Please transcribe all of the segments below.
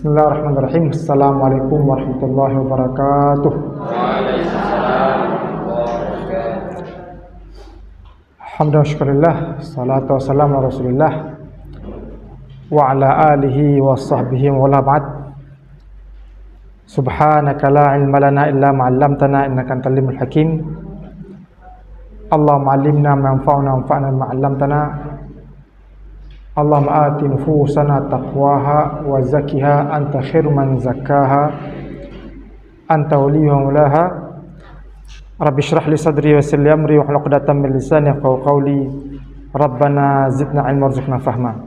Bismillahirrahmanirrahim. Assalamualaikum warahmatullahi wabarakatuh. Alhamdulillah, syukurillah, salatu wassalamu ala rasulillah wa ala alihi wa sahbihi wa la ba'd. Subhanaka la ilma lana illa ma 'allamtana innaka antal alimul hakim. Allahumma 'allimna ma yanfa'una wanfa'na bima 'allamtana. Allahumma ati nufusana taqwaha wa zakkiha anta khairu man zakkaha anta waliyuha mulaha. Rabbi shrah li sadri wa yassir li amri wa hlul 'uqdatam min lisani yafqahu qawli. Rabbana zidna 'ilman warzuqna fahma.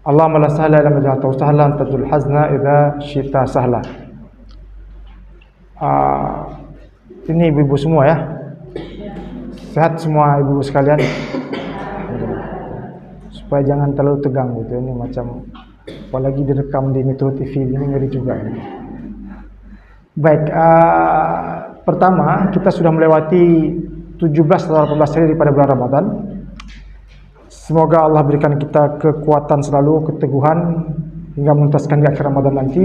Allahumma la sahla illa ma ja'altahu sahlan tajul hazna idza syi'ta sahla. Ini ibu-ibu semua ya. Sehat semua ibu-ibu sekalian. Supaya jangan terlalu tegang gitu. Ini macam apalagi direkam di Metro TV ini ngeri juga. Baik, pertama kita sudah melewati 17 atau 18 hari daripada bulan Ramadan. Semoga Allah berikan kita kekuatan selalu, keteguhan hingga menuntaskan di akhir Ramadan nanti.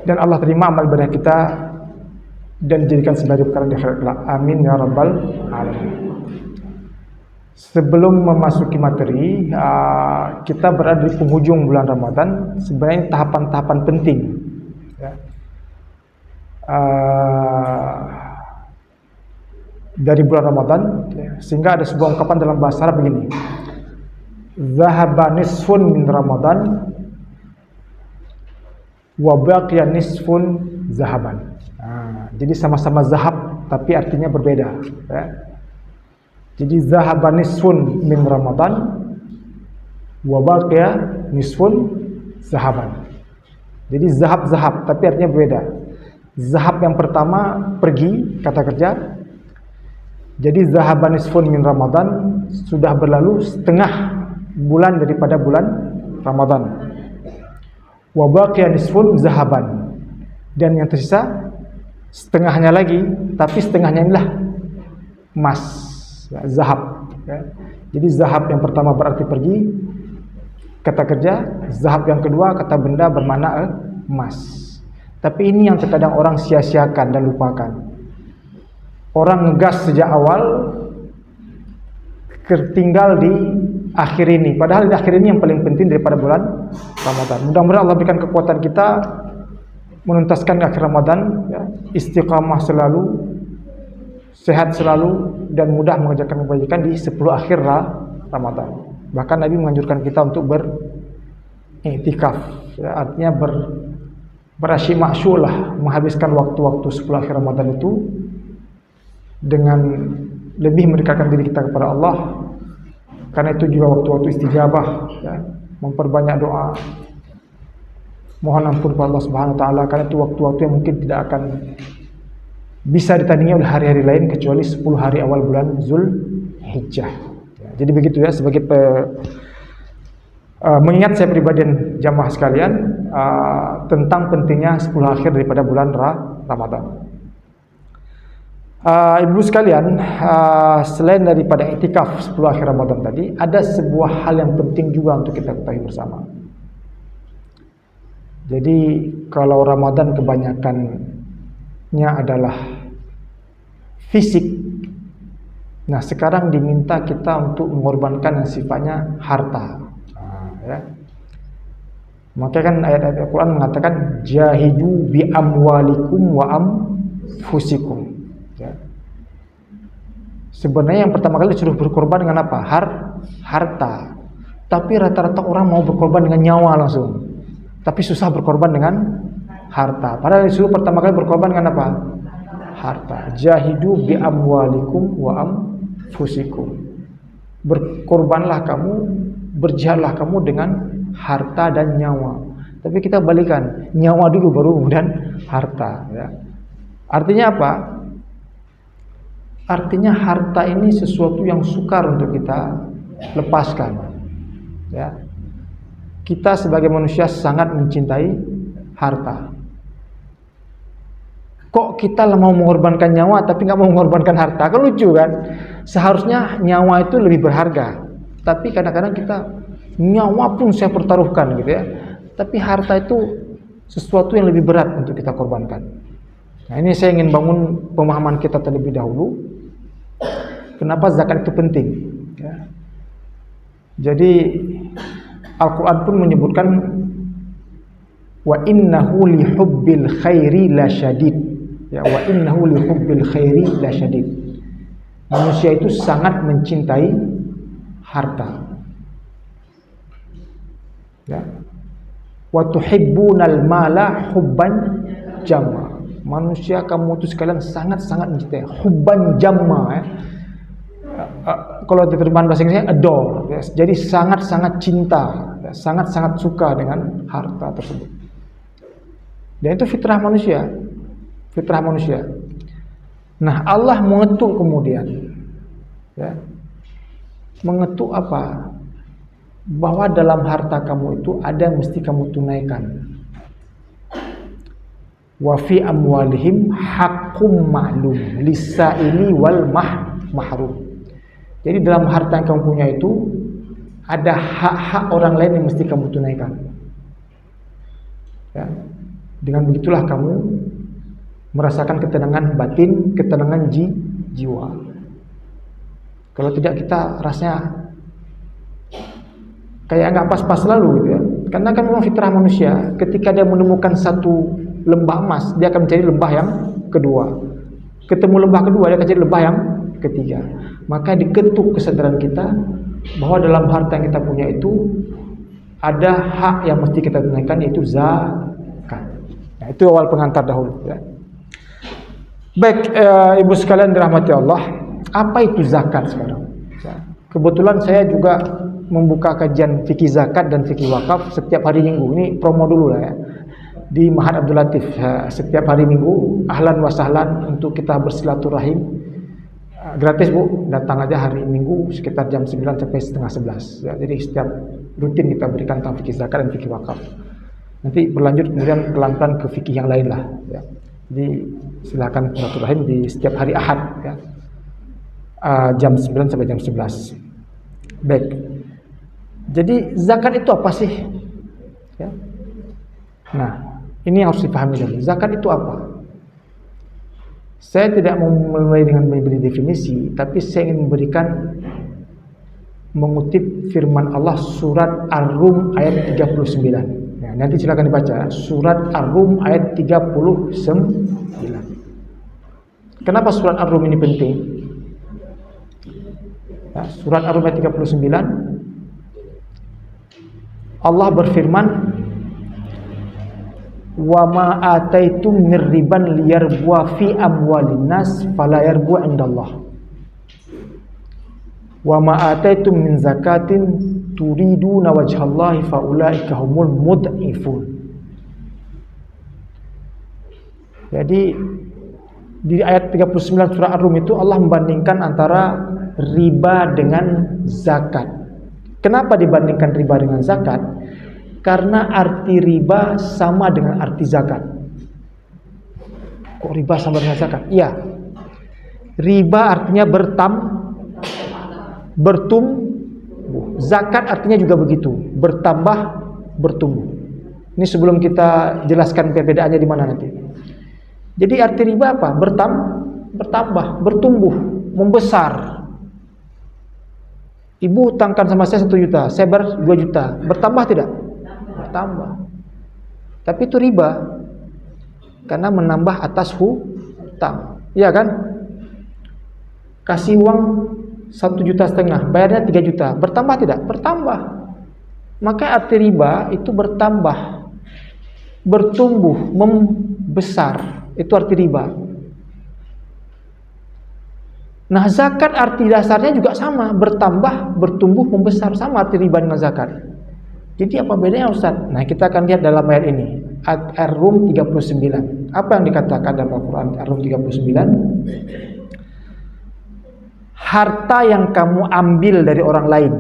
Dan Allah terima amal ibadah kita dan jadikan sebagai perkara di akhirat kelak. Amin ya rabbal alamin. Sebelum memasuki materi, kita berada di penghujung bulan Ramadan. Sebenarnya tahapan-tahapan penting ya. Dari bulan Ramadan ya. Sehingga ada sebuah ungkapan dalam bahasa Arab begini, Zahaba nisfun min Ramadan wa baqiya nisfun zahaban. Jadi sama-sama zahab tapi artinya berbeda ya. Jadi zahaba nisfun min Ramadan wa baqiya nisfun zahaban. Jadi zahab tapi artinya berbeda. Zahab yang pertama pergi, kata kerja. Jadi zahaba nisfun min Ramadan sudah berlalu setengah bulan daripada bulan Ramadan. Wa baqiya nisfun zahaban. Dan yang tersisa setengahnya lagi, tapi setengahnya inilah emas. Ya, zahab ya. Jadi zahab yang pertama berarti pergi, kata kerja. Zahab yang kedua kata benda bermakna emas. Tapi ini yang terkadang orang sia-siakan dan lupakan. Orang ngegas sejak awal, tertinggal di akhir ini. Padahal di akhir ini yang paling penting daripada bulan Ramadan. Mudah-mudahan Allah berikan kekuatan kita menuntaskan akhir Ramadan ya. Istiqamah selalu, sehat selalu, dan mudah mengerjakan kebaikan di 10 akhir Ramadan. Bahkan Nabi menganjurkan kita untuk beriktikaf ya, artinya berasyik maksudlah, menghabiskan waktu-waktu 10 akhir Ramadan itu dengan lebih mendekatkan diri kita kepada Allah. Karena itu juga waktu-waktu istijabah ya, memperbanyak doa, mohon ampun kepada Allah Subhanahu wa taala. Karena itu waktu-waktu yang mungkin tidak akan bisa ditandingi oleh hari-hari lain kecuali 10 hari awal bulan Zulhijjah. Jadi begitu ya, sebagai mengingat saya pribadi dan jamaah sekalian tentang pentingnya 10 akhir daripada bulan Ramadan. Ibu sekalian, selain daripada iktikaf 10 akhir Ramadan tadi, ada sebuah hal yang penting juga untuk kita ketahui bersama. Jadi kalau Ramadan kebanyakannya adalah fisik. Nah, sekarang diminta kita untuk mengorbankan yang sifatnya harta. Ya. Maka kan ayat-ayat Al-Quran mengatakan jahidu bi amwalikum wa anfusikum. Ya. Sebenarnya yang pertama kali disuruh berkorban dengan apa? Harta. Tapi rata-rata orang mau berkorban dengan nyawa langsung. Tapi susah berkorban dengan harta. Padahal disuruh pertama kali berkorban dengan apa? Harta. Jahidu bi amwalikum wa anfusikum. Berkorbanlah kamu, berjihadlah kamu dengan harta dan nyawa. Tapi kita balikan, nyawa dulu baru kemudian harta ya. Artinya apa? Artinya harta ini sesuatu yang sukar untuk kita lepaskan ya. Kita sebagai manusia sangat mencintai harta. Kok kita mau mengorbankan nyawa tapi nggak mau mengorbankan harta? Kan lucu kan? Seharusnya nyawa itu lebih berharga. Tapi kadang-kadang kita nyawa pun saya pertaruhkan gitu ya. Tapi harta itu sesuatu yang lebih berat untuk kita korbankan. Nah, ini saya ingin bangun pemahaman kita terlebih dahulu. Kenapa zakat itu penting? Ya. Jadi Al-Quran pun menyebutkan wa innahu li hubbil khairi la syadid. Ya, wa innahu li hubbil khairi la syadid. Manusia itu sangat mencintai harta. Ya. Wa tuhibbunal mala hubban jamma. Manusia kamu itu sekalian sangat-sangat mencintai hubban jamma, ya. Kalau diterjemahkan bahasa Inggrisnya adore, ya. Jadi sangat-sangat cinta, ya. Sangat-sangat suka dengan harta tersebut. Dan itu fitrah manusia. Fitrah manusia. Nah, Allah mengetuk kemudian, ya. Mengetuk apa? Bahwa dalam harta kamu itu ada yang mesti kamu tunaikan. Wa fi amwalihim haqqum ma'lum lis-sa'ili wal mahrum. Jadi dalam harta yang kamu punya itu ada hak-hak orang lain yang mesti kamu tunaikan. Ya. Dengan begitulah kamu merasakan ketenangan batin, ketenangan jiwa. Kalau tidak kita rasanya kayak nggak pas-pas lalu gitu ya. Karena kan memang fitrah manusia, ketika dia menemukan satu lembah emas, dia akan mencari lembah yang kedua. Ketemu lembah kedua, dia akan cari lembah yang ketiga. Maka diketuk kesadaran kita bahwa dalam harta yang kita punya itu ada hak yang mesti kita tunaikan, yaitu zakat. Nah, itu awal pengantar dahulu, ya. Baik, ibu sekalian dirahmati Allah, apa itu zakat sekarang? Kebetulan saya juga membuka kajian fikih zakat dan fikih wakaf setiap hari Minggu. Ini promo dulu lah, ya. Di Ma'had Abdul Latif, setiap hari Minggu, ahlan wa sahlan untuk kita bersilaturahim. Gratis Bu, datang aja hari Minggu sekitar jam 9 sampai setengah 11. Ya, jadi setiap rutin kita berikan tentang fikih zakat dan fikih wakaf. Nanti berlanjut kemudian pelan-pelan ke fikih yang lain lah. Ya. Jadi silakan silaturahim di setiap hari Ahad, ya. Jam 9 sampai jam 11. Baik. Jadi zakat itu apa sih? Ya. Nah, ini yang harus dipahami dulu. Zakat itu apa? Saya tidak mau mulai dengan memberi definisi, tapi saya ingin mengutip firman Allah surat Ar-Rum ayat 39. Ya, nanti silakan dibaca. Surat Ar-Rum ayat 39. Kenapa surat Ar-Rum ini penting? Ya, surat Ar-Rum ayat 39. Allah berfirman, wa ma ataitum mir riban liyarbu fi amwalin nas fala yarbu 'indallah wa ma ataitum min zakatin turiduna wajhallahi faulaika humul mud'ifun. Jadi di ayat 39 surah Ar-Rum itu Allah membandingkan antara riba dengan zakat. Kenapa dibandingkan riba dengan zakat? Karena arti riba sama dengan arti zakat. Kok riba sama dengan zakat? Iya. Riba artinya bertumbuh. Zakat artinya juga begitu, bertambah, bertumbuh. Ini sebelum kita jelaskan perbedaannya di mana nanti. Jadi arti riba apa? Bertambah, bertumbuh, membesar. Ibu hutangkan sama saya 1 juta, saya bayar 2 juta. Bertambah tidak? Bertambah. Tapi itu riba. Karena menambah atas hutang. Iya kan? Kasih uang 1,5 juta, bayarnya 3 juta. Bertambah tidak? Bertambah. Maka arti riba itu bertambah, bertumbuh, membesar. Itu arti riba. Nah, zakat arti dasarnya juga sama, bertambah, bertumbuh, membesar, sama arti riba dengan zakat. Jadi apa bedanya Ustaz? Nah, kita akan lihat dalam ayat ini, Ar-Rum 39. Apa yang dikatakan dalam Al-Quran Ar-Rum 39? Harta yang kamu ambil dari orang lain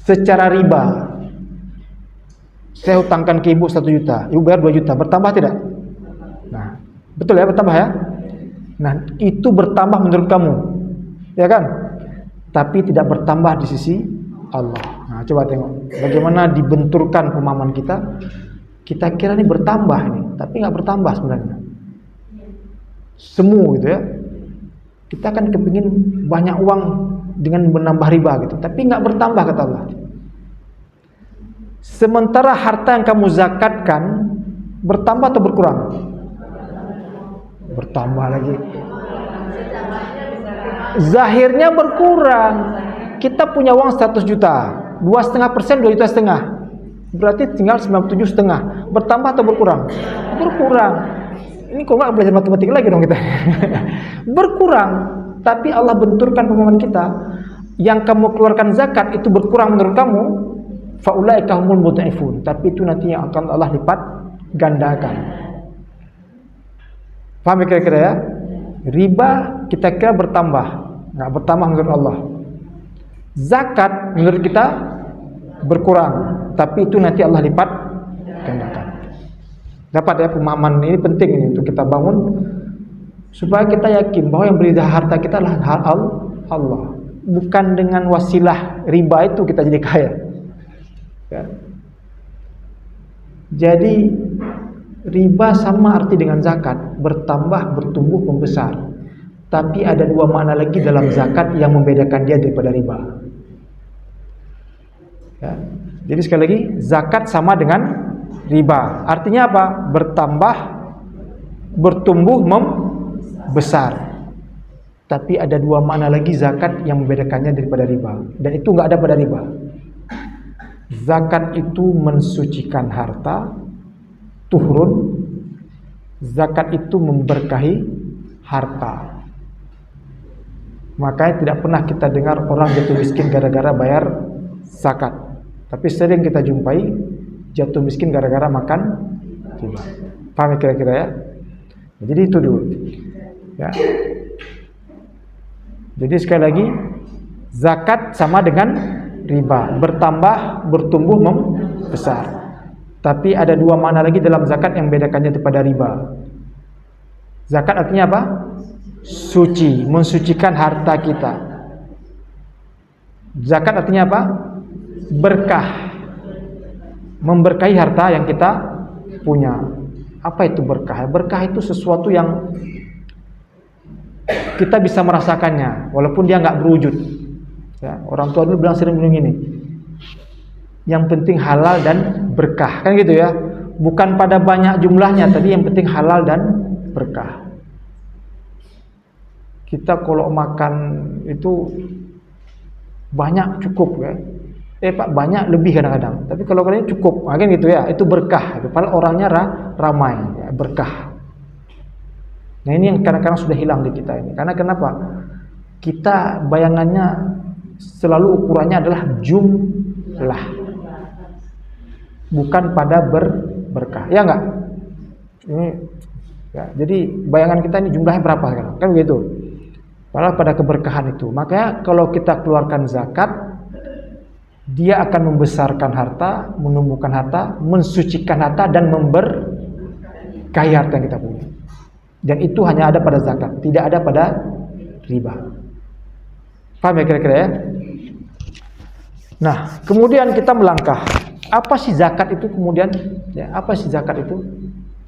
secara riba. Saya hutangkan ke ibu 1 juta, ibu bayar 2 juta, bertambah tidak? Nah, betul ya, bertambah ya? Nah, itu bertambah menurut kamu, ya kan? Tapi tidak bertambah di sisi Allah. Nah, Coba tengok bagaimana dibenturkan pemahaman kita. Kita kira ini bertambah nih, tapi nggak bertambah sebenarnya. Semu gitu ya. Kita kan kepingin banyak uang dengan menambah riba gitu, tapi nggak bertambah kata Allah. Sementara harta yang kamu zakatkan bertambah atau berkurang? Bertambah lagi. Zahirnya berkurang. Kita punya uang 100 juta, 2,5%, 2,5 juta. Berarti tinggal 97,5. Bertambah atau berkurang? Berkurang. Ini kok nggak belajar matematika lagi dong kita? Berkurang. Tapi Allah benturkan pemahaman kita. Yang kamu keluarkan zakat itu berkurang menurut kamu, faulaika humul mudha'ifun. Tapi itu nanti yang akan Allah lipat gandakan. Paham kira-kira ya? Riba kita kira bertambah, nggak bertambah menurut Allah. Zakat menurut kita berkurang, tapi itu nanti Allah lipat gandakan. Dapat ya pemahaman ini penting ini untuk kita bangun supaya kita yakin bahwa yang beri harta kita adalah Allah, bukan dengan wasilah riba itu kita jadi kaya. Ya. Jadi riba sama arti dengan zakat, bertambah, bertumbuh, membesar. Tapi ada dua makna lagi dalam zakat yang membedakan dia daripada riba. Ya. Jadi sekali lagi, zakat sama dengan riba. Artinya apa? Bertambah, bertumbuh, membesar. Tapi ada dua makna lagi zakat yang membedakannya daripada riba. Dan itu nggak ada pada riba. Zakat itu mensucikan harta, tuhurun. Zakat itu memberkahi harta. Makanya tidak pernah kita dengar orang jatuh miskin gara-gara bayar zakat. Tapi sering kita jumpai jatuh miskin gara-gara makan riba. Paham kira-kira ya? Jadi itu dulu. Ya. Jadi sekali lagi, zakat sama dengan riba, bertambah, bertumbuh, membesar. Tapi ada dua makna lagi dalam zakat yang membedakannya daripada riba. Zakat artinya apa? Suci, mensucikan harta kita. Zakat artinya apa? Berkah, memberkahi harta yang kita punya. Apa itu berkah? Berkah itu sesuatu yang kita bisa merasakannya, walaupun dia nggak berwujud. Ya, orang tua dulu sering bilang gini, yang penting halal dan berkah, kan gitu ya. Bukan pada banyak jumlahnya, tapi yang penting halal dan berkah. Kita kalau makan itu banyak cukup ya. Pak banyak lebih kadang-kadang. Tapi kalau kalian cukup, kan gitu ya. Itu berkah. Padahal orangnya ramai, ya, berkah. Nah ini yang kadang-kadang sudah hilang di kita ini. Karena kenapa? Kita bayangannya selalu ukurannya adalah jumlah, bukan pada berkah. Ya enggak? Ini ya, jadi bayangan kita ini jumlahnya berapa sekarang? Kan begitu. Padahal pada keberkahan itu. Makanya kalau kita keluarkan zakat, dia akan membesarkan harta, menumbuhkan harta, mensucikan harta, dan memberkahi harta yang kita punya. Dan itu hanya ada pada zakat, tidak ada pada riba. Paham ya kira-kira ya? Nah, kemudian kita melangkah. Apa sih zakat itu kemudian? Ya, apa sih zakat itu?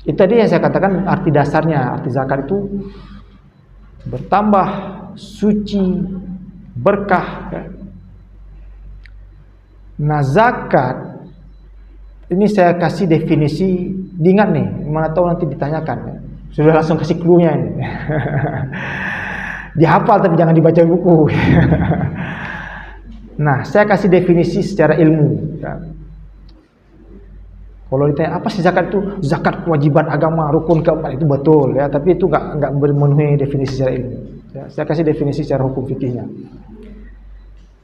Itu tadi yang saya katakan arti dasarnya. Arti zakat itu bertambah, suci, berkah. Ya. Nah, zakat ini saya kasih definisi, diingat nih, mana tahu nanti ditanyakan. Ya. Sudah langsung kasih clue-nya ini. Dihafal tapi jangan dibaca buku. Nah, saya kasih definisi secara ilmu. Ya. Kalau ditanya apa sih zakat itu? Zakat kewajiban agama, rukun keempat, itu betul ya. Tapi itu nggak memenuhi definisi secara ilmu. Ya, saya kasih definisi secara hukum fikihnya.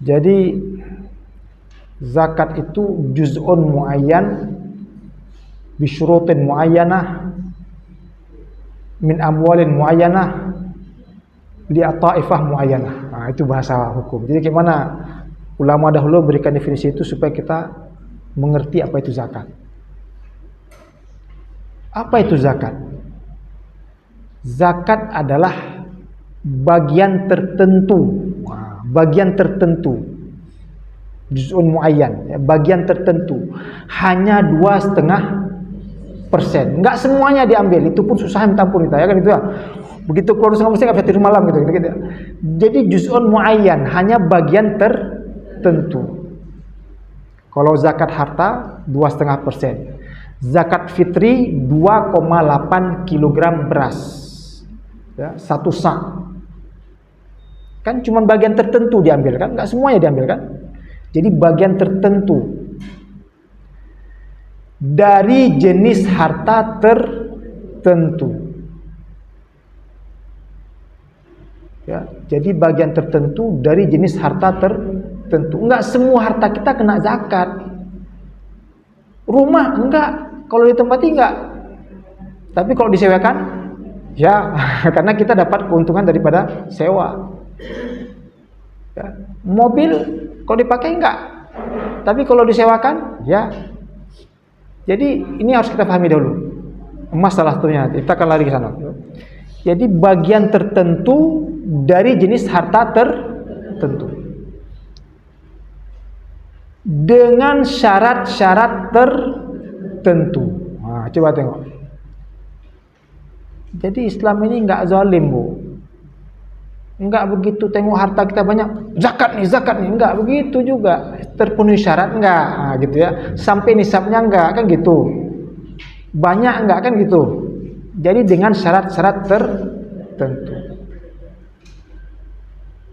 Jadi zakat itu juz'un muayyan bisyurutin muayyanah min amwalin muayyanah li ta'ifah muayyanah. Nah, itu bahasa hukum. Jadi gimana ulama dahulu berikan definisi itu supaya kita mengerti apa itu zakat. Apa itu zakat? Zakat adalah bagian tertentu. Bagian tertentu juz'un muayyan, ya, bagian tertentu, hanya 2,5%. Enggak semuanya diambil, itu pun susah minta ampun kita, ya kan itu ya. Begitu keluar 2,5% nggak bisa tidur malam gitu. Jadi juz'un muayyan, hanya bagian tertentu. Kalau zakat harta 2,5%. Zakat fitri 2,8 kg beras, ya, 1 sak. Kan cuma bagian tertentu diambil kan, nggak semuanya diambil kan. Jadi bagian tertentu dari jenis harta tertentu. Ya, jadi bagian tertentu dari jenis harta tertentu. Enggak semua harta kita kena zakat. Rumah enggak, kalau ditempati enggak. Tapi kalau disewakan, ya, karena kita dapat keuntungan daripada sewa. Ya. Mobil kalau dipakai enggak, tapi kalau disewakan, ya. Jadi ini harus kita pahami dulu. Emas salah satunya, kita akan lari ke sana. Jadi bagian tertentu dari jenis harta tertentu, dengan syarat-syarat tertentu. Nah, coba tengok. Jadi Islam ini enggak zalim, Bu. Enggak begitu tengok harta kita banyak, zakat nih, enggak begitu juga. Terpenuhi syarat enggak? Nah, gitu ya. Sampai nisabnya enggak, kan gitu. Banyak enggak, kan gitu. Jadi dengan syarat-syarat tertentu.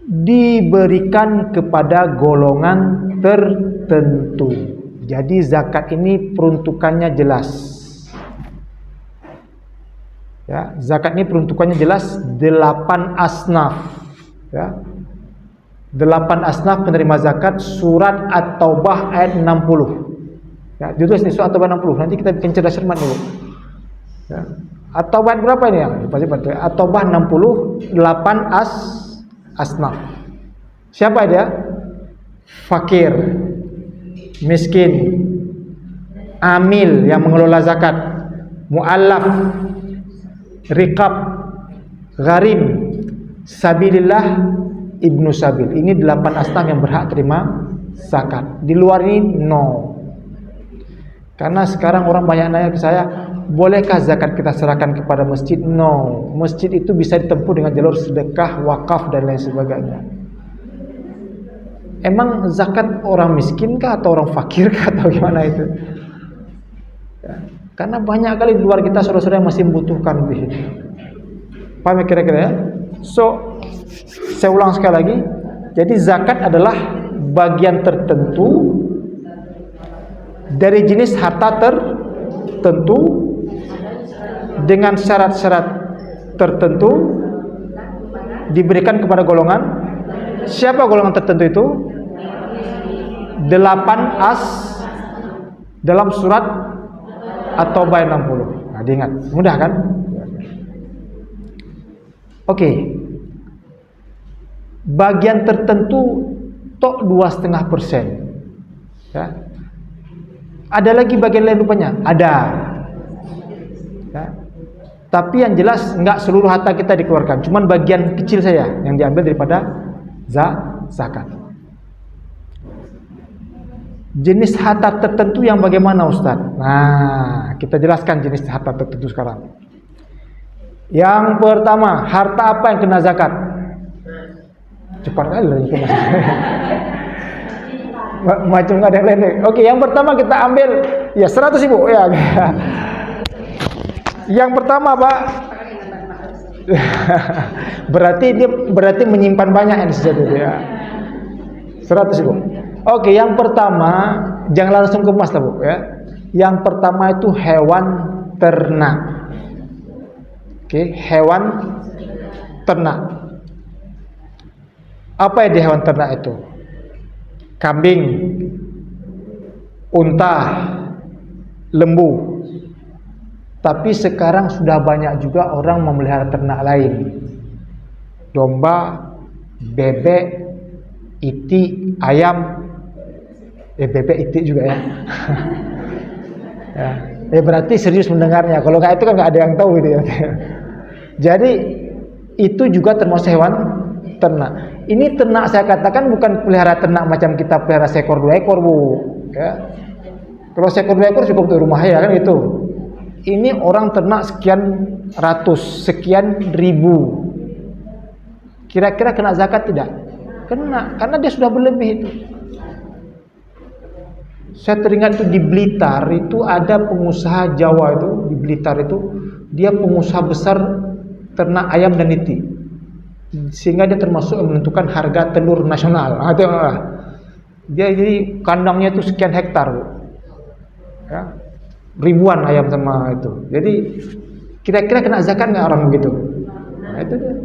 Diberikan kepada golongan tertentu. Jadi zakat ini peruntukannya jelas. Ya, zakat ini peruntukannya jelas, 8 asnaf. Ya. 8 asnaf penerima zakat, surat At-Taubah ayat 60. Ya, ditulis nih surat At-Taubah 60. Nanti kita bikin cerdas cermat dulu. Ya. At-Taubah berapa ini ya? At-Taubah 60, 8 asnaf. Siapa dia? Fakir, miskin, amil yang mengelola zakat, mu'allaf, riqab, gharim, sabilillah, ibnu sabil. Ini 8 asnaf yang berhak terima zakat. Di luar ini no. Karena sekarang orang banyak nanya ke saya, bolehkah zakat kita serahkan kepada masjid? No. Masjid itu bisa ditempuh dengan jalur sedekah, wakaf, dan lain sebagainya. Emang zakat orang miskin kah atau orang fakir kah atau gimana itu? Ya. Karena banyak kali di luar kita saudara-saudara yang masih membutuhkan lebih. Paham ya kira-kira ya? So, saya ulang sekali lagi. Jadi zakat adalah bagian tertentu dari jenis harta tertentu dengan syarat-syarat tertentu diberikan kepada golongan. Siapa golongan tertentu itu? 8 as dalam surat At-Taubah 60. Nah, diingat, mudah kan? Oke. Bagian tertentu tok 2,5%. Ya. Ada lagi bagian lain rupanya? Ada. Ya. Tapi yang jelas enggak seluruh harta kita dikeluarkan, cuman bagian kecil saja yang diambil daripada zakat. Jenis harta tertentu yang bagaimana, Ustaz? Nah, kita jelaskan jenis harta tertentu sekarang. Yang pertama, harta apa yang kena zakat? Cepat kali lah itu macam nggak ada yang lain. Oke, yang pertama kita ambil ya 100.000 ya. Yang pertama, Pak. berarti menyimpan banyak yang disediakan dia. 100.000. Oke, yang pertama jangan langsung ke emas lah, Bu, ya. Yang pertama itu hewan ternak. Oke, hewan ternak. Apa ya di hewan ternak itu? Kambing, unta, lembu. Tapi sekarang sudah banyak juga orang memelihara ternak lain. Domba, bebek, itik, ayam. Bebek, itik juga ya. Ya. Berarti serius mendengarnya. Kalau nggak itu kan nggak ada yang tahu gitu ya. Jadi itu juga termasuk ternak. Ini ternak saya katakan bukan pelihara ternak macam kita pelihara seekor 2 ekor, Bu. Ya. Kalau seekor 2 ekor cukup untuk rumah ya kan gitu. Ini orang ternak sekian ratus, sekian ribu. Kira-kira kena zakat tidak? Kena, karena dia sudah berlebih itu. Saya teringat itu di Blitar itu ada pengusaha Jawa itu, di Blitar itu dia pengusaha besar ternak ayam dan niti, sehingga dia termasuk yang menentukan harga telur nasional. Dia jadi kandangnya itu sekian hektar, Bu. Ya, ribuan ayam sama itu. Jadi kira-kira kena zakat nggak orang begitu? Nah, itu dia.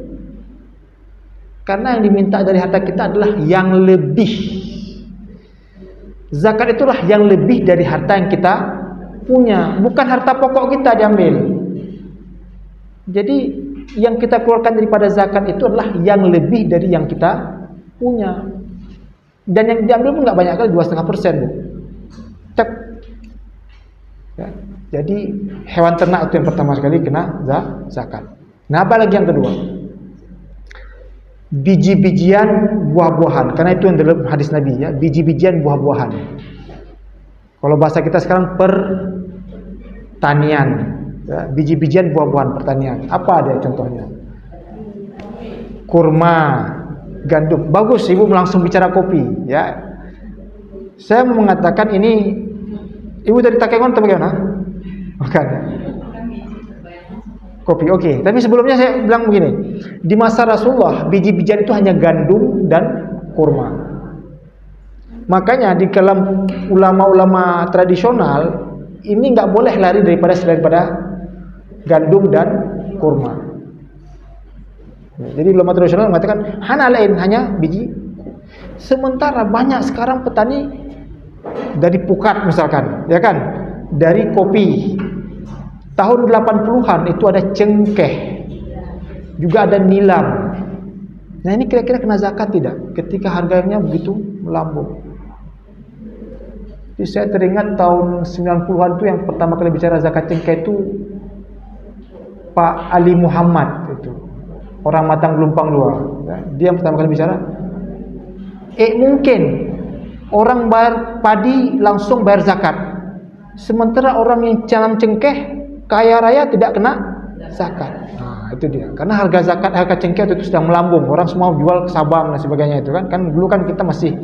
Karena yang diminta dari harta kita adalah yang lebih. Zakat itulah yang lebih dari harta yang kita punya, bukan harta pokok kita diambil. Jadi yang kita keluarkan daripada zakat itu adalah yang lebih dari yang kita punya. Dan yang diambil pun nggak banyak kali, 2,5%, Bu. Cep. Ya. Jadi hewan ternak itu yang pertama sekali kena zakat. Nah, apa lagi yang kedua? Biji-bijian, buah-buahan, karena itu yang dalam hadis Nabi ya, biji-bijian, buah-buahan. Kalau bahasa kita sekarang pertanian, ya, biji-bijian, buah-buahan pertanian. Apa ada contohnya? Kurma, gandum. Bagus, Ibu langsung bicara kopi, ya. Saya mau mengatakan ini, Ibu dari Takengon atau bagaimana? Bukan. Kopi, oke. Tapi sebelumnya saya bilang begini, di masa Rasulullah biji-bijian itu hanya gandum dan kurma. Makanya di kalangan ulama-ulama tradisional ini nggak boleh lari daripada gandum dan kurma. Jadi ulama tradisional mengatakan lain hanya biji. Sementara banyak sekarang petani dari pukat misalkan, ya kan, dari kopi. Tahun 80-an itu ada cengkeh, juga ada nilam. Nah, ini kira-kira kena zakat tidak? Ketika harganya begitu melambung. Jadi saya teringat tahun 90-an itu yang pertama kali bicara zakat cengkeh itu Pak Ali Muhammad itu, orang Matang Gelumpang 2. Dia yang pertama kali bicara. Mungkin orang bayar padi langsung bayar zakat. Sementara orang yang tanam cengkeh kaya raya tidak kena zakat. Nah, itu dia. Karena harga cengkeh itu sedang melambung. Orang semua jual ke Sabang dan sebagainya itu kan. Kan dulu kan kita masih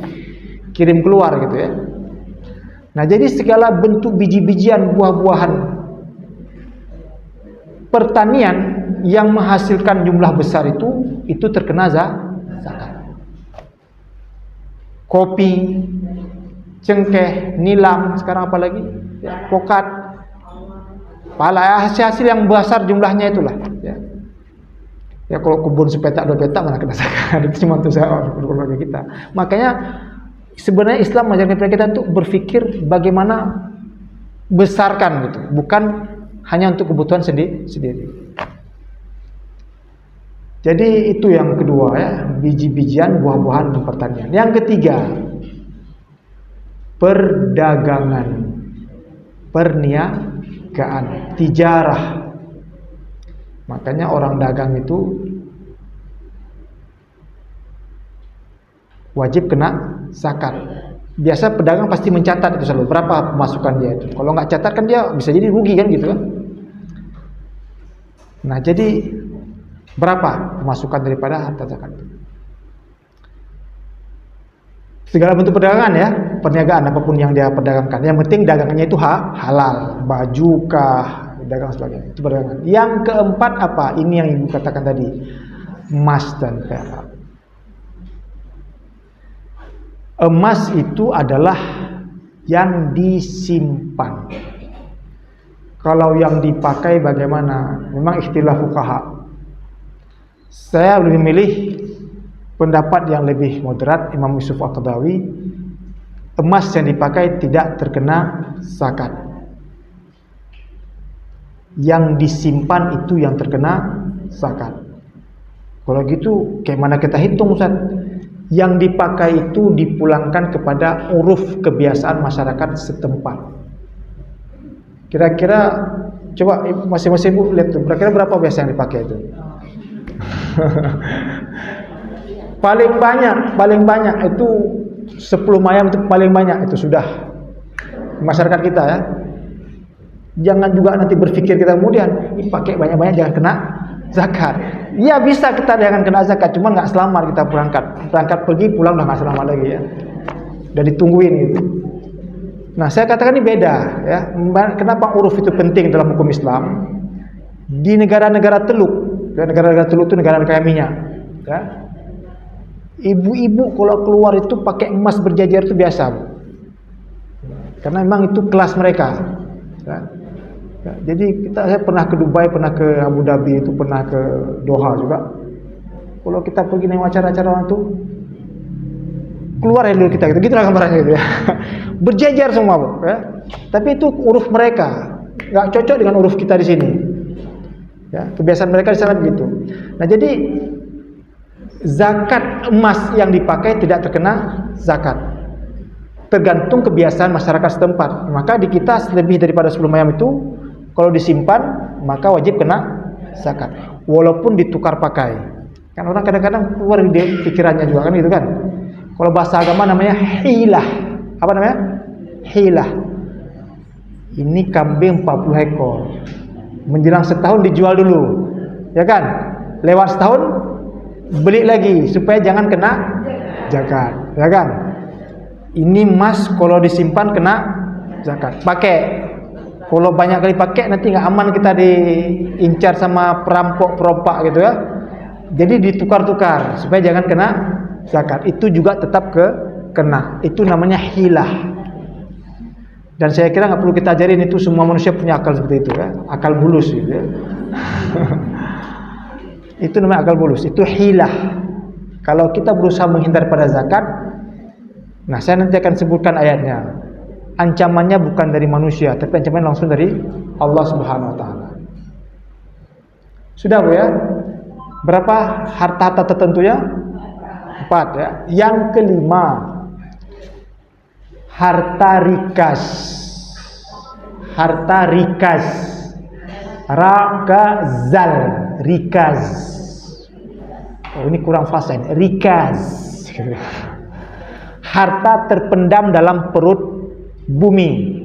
kirim keluar gitu ya. Nah, jadi segala bentuk biji-bijian, buah-buahan pertanian yang menghasilkan jumlah besar itu terkena zakat. Kopi, cengkeh, nilam, sekarang apa lagi? Ya, pokat. Pala hasil yang besar jumlahnya itulah ya. Ya kalau kebun sepetak 2 petak mana kena zakat. Itu cuma untuk keluarga kita. Makanya sebenarnya Islam mengajarkan kepada kita untuk berpikir bagaimana besarkan gitu, bukan hanya untuk kebutuhan sendiri. Jadi itu yang kedua ya, biji-bijian, buah-buahan dan pertanian. Yang ketiga, perdagangan, perniagaan, tijarah. Makanya orang dagang itu wajib kena zakat. Biasa pedagang pasti mencatat itu selalu berapa pemasukan dia itu. Kalau nggak catat kan dia bisa jadi rugi kan gitu kan. Nah, jadi berapa pemasukan daripada harta zakat itu? Segala bentuk perdagangan ya, perniagaan apapun yang dia perdagangkan. Yang penting dagangannya itu halal, baju kah, dagang sebagainya. Itu perdagangan. Yang keempat apa? Ini yang Ibu katakan tadi, emas dan perak. Emas itu adalah yang disimpan. Kalau yang dipakai bagaimana? Memang ikhtilaf fuqaha. Saya lebih memilih pendapat yang lebih moderat, Imam Yusuf Al-Qaradawi, emas yang dipakai tidak terkena zakat. Yang disimpan itu yang terkena zakat. Kalau gitu, kayak mana kita hitung, Ustaz? Yang dipakai itu dipulangkan kepada uruf kebiasaan masyarakat setempat. Kira-kira, coba masing-masing Ibu lihat tuh, kira-kira berapa biasa yang dipakai itu? paling banyak itu 10 mayam itu paling banyak itu sudah masyarakat kita ya. Jangan juga nanti berpikir kita kemudian pakai banyak-banyak jangan kena zakat. Ya bisa kita jangan kena zakat, cuman nggak selamat kita berangkat pergi pulang udah nggak selamat lagi ya. Udah ditungguin gitu. Nah saya katakan ini beda ya. Kenapa uruf itu penting dalam hukum Islam? Di negara-negara teluk, negara-negara teluk itu negara-negara minyak. Ya. Ibu-ibu kalau keluar itu pakai emas berjajar itu biasa, Bu. Karena memang itu kelas mereka. Ya. Ya, jadi saya pernah ke Dubai, pernah ke Abu Dhabi, itu pernah ke Doha juga. Kalau kita pergi nengok acara-acara orang itu, keluar ya dulu kita, gitu lah gambarannya gitu ya. Berjajar semua, Bu. Ya. Tapi itu uruf mereka, nggak cocok dengan uruf kita di sini. Ya, kebiasaan mereka di sana begitu. Nah jadi zakat emas yang dipakai tidak terkena zakat. Tergantung kebiasaan masyarakat setempat. Maka di kita lebih daripada 10 mayam itu kalau disimpan maka wajib kena zakat. Walaupun ditukar pakai. Kan orang kadang-kadang keluar di pikirannya juga kan gitu kan. Kalau bahasa agama namanya hilah. Apa namanya? Hilah. Ini kambing 40 ekor. Menjelang setahun dijual dulu. Ya kan? Lewat setahun beli lagi supaya jangan kena zakat. Ya kan? Ini emas kalau disimpan kena zakat. Pakai. Kalau banyak kali pakai nanti nggak aman kita diincar sama perampok-perompak gitu ya. Jadi ditukar-tukar supaya jangan kena zakat. Itu juga tetap kena. Itu namanya hilah. Dan saya kira nggak perlu kita ajarin itu, semua manusia punya akal seperti itu ya. Akal bulus gitu ya. Itu namanya akal bulus. Itu hilah. Kalau kita berusaha menghindar pada zakat, nah saya nanti akan sebutkan ayatnya. Ancamannya bukan dari manusia, tapi ancamannya langsung dari Allah Subhanahu wa taala. Sudah Bu ya? Berapa harta-harta tertentunya? 4 ya. Yang kelima, harta rikas. Harta rikas. Rakazal, rikas. Oh, ini kurang fasih. Rikas. Harta terpendam dalam perut bumi.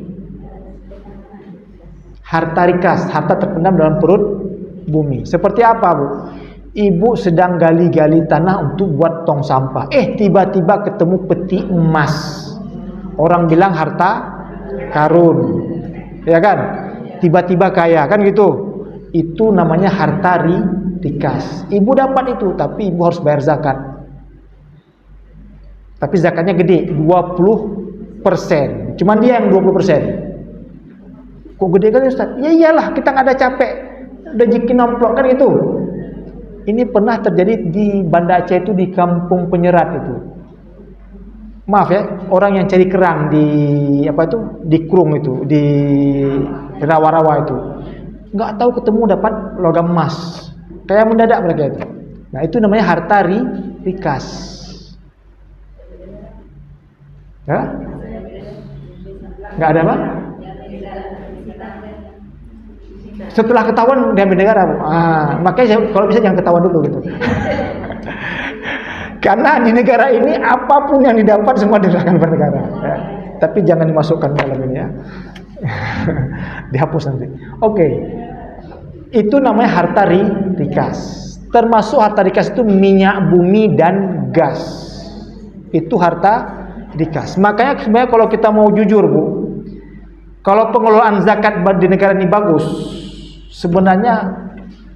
Harta rikas, harta terpendam dalam perut bumi. Seperti apa, Bu? Ibu sedang gali-gali tanah untuk buat tong sampah. Tiba-tiba ketemu peti emas. Orang bilang harta karun. Ya kan? Tiba-tiba kaya, kan gitu. Itu namanya harta rikas. Ibu dapat itu, tapi ibu harus bayar zakat. Tapi zakatnya gede, 20%. Cuman dia yang 20%. Kok gede kan Ustaz? Ya iyalah, kita nggak ada capek. Udah jikin nomplok kan itu. Ini pernah terjadi di Banda Aceh itu, di kampung penyerat itu. Maaf ya, orang yang cari kerang di apa itu, di Krung itu, di rawa-rawa itu. Nggak tahu ketemu dapat logam emas. Kayak mendadak mereka itu. Nah, itu namanya harta rikas. Ya? Nggak ada apa? Setelah ketahuan diambil negara, Bu. Makanya kalau bisa jangan ketahuan dulu gitu. Karena di negara ini apapun yang didapat semua diserahkan kepada negara. Ya. Tapi jangan dimasukkan dalam ini ya. Dihapus nanti. Oke. Itu namanya harta rikas. Termasuk harta rikas itu minyak bumi dan gas. Itu harta rikas. Makanya sebenarnya kalau kita mau jujur, Bu, kalau pengelolaan zakat di negara ini bagus, sebenarnya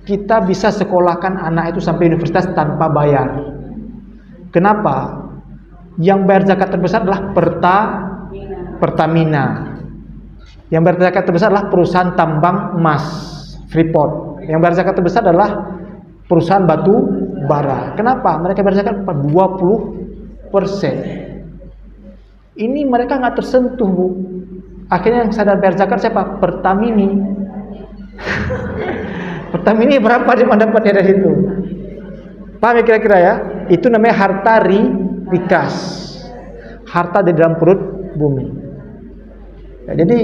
kita bisa sekolahkan anak itu sampai universitas tanpa bayar. Kenapa? Yang bayar zakat terbesar adalah Pertamina. Yang bayar zakat terbesar adalah perusahaan tambang emas, Freeport. Yang bayar zakat terbesar adalah perusahaan batu bara. Kenapa? Mereka bayar zakat 20%. Ini mereka nggak tersentuh, Bu. Akhirnya yang sadar bayar zakat siapa? Pertamini. Pertamini berapa dia mendapatnya dari situ? Paham ya kira-kira ya? Itu namanya harta rikas. Harta di dalam perut bumi. Ya, jadi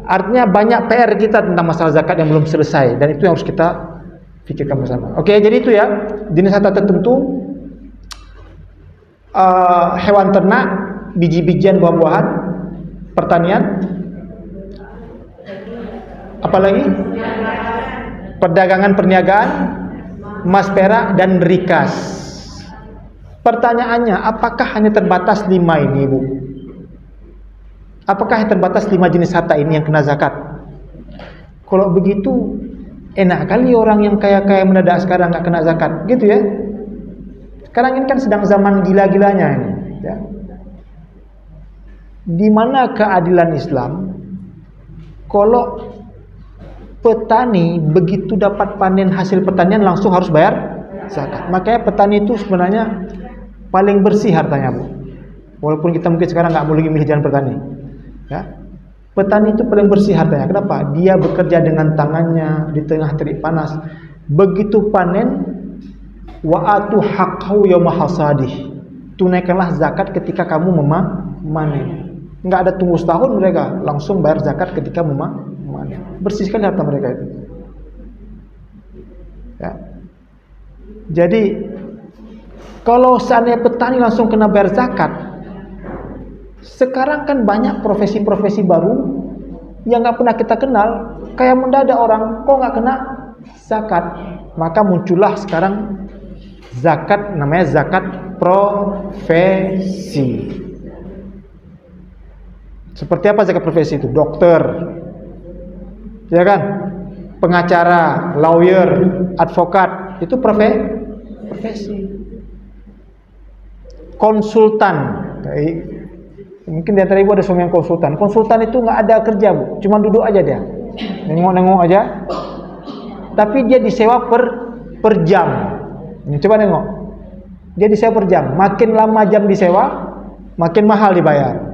artinya banyak PR kita tentang masalah zakat yang belum selesai, dan itu yang harus kita pikirkan bersama. Oke, jadi itu ya, jenis harta tertentu hewan ternak, biji-bijian, buah-buahan, pertanian, apalagi perdagangan, perniagaan, emas, perak, dan rikas. Pertanyaannya, apakah hanya terbatas 5 ini, Bu? Apakah terbatas 5 jenis harta ini yang kena zakat? Kalau begitu, enak kali orang yang kaya-kaya mendadak sekarang nggak kena zakat, gitu ya? Sekarang ini kan sedang zaman gila-gilanya ini, ya. Di mana keadilan Islam? Kalau petani begitu dapat panen hasil pertanian langsung harus bayar zakat. Makanya petani itu sebenarnya paling bersih hartanya, Bu. Walaupun kita mungkin sekarang nggak boleh milih jalan bertani, ya. Petani itu paling bersih hartanya. Kenapa? Dia bekerja dengan tangannya di tengah terik panas. Begitu panen, wa atu haqqahu yauma hasadih. Tunaikanlah zakat ketika kamu memanen. Nggak ada tunggu setahun, mereka langsung bayar zakat ketika memanen. Bersih sekali harta mereka itu. Ya. Jadi kalau seandainya petani langsung kena bayar zakat, sekarang kan banyak profesi-profesi baru yang nggak pernah kita kenal, kayak mendadak orang kok nggak kena zakat. Maka muncullah sekarang zakat, namanya zakat profesi. Seperti apa zakat profesi itu? Dokter, ya kan? Pengacara, lawyer, advokat, itu profesi. Konsultan, mungkin di antara ibu ada suami yang konsultan. Konsultan itu nggak ada kerja, Bu, cuma duduk aja dia, nengok-nengok aja. Tapi dia disewa per jam. Ini coba nengok, dia disewa per jam. Makin lama jam disewa, makin mahal dibayar.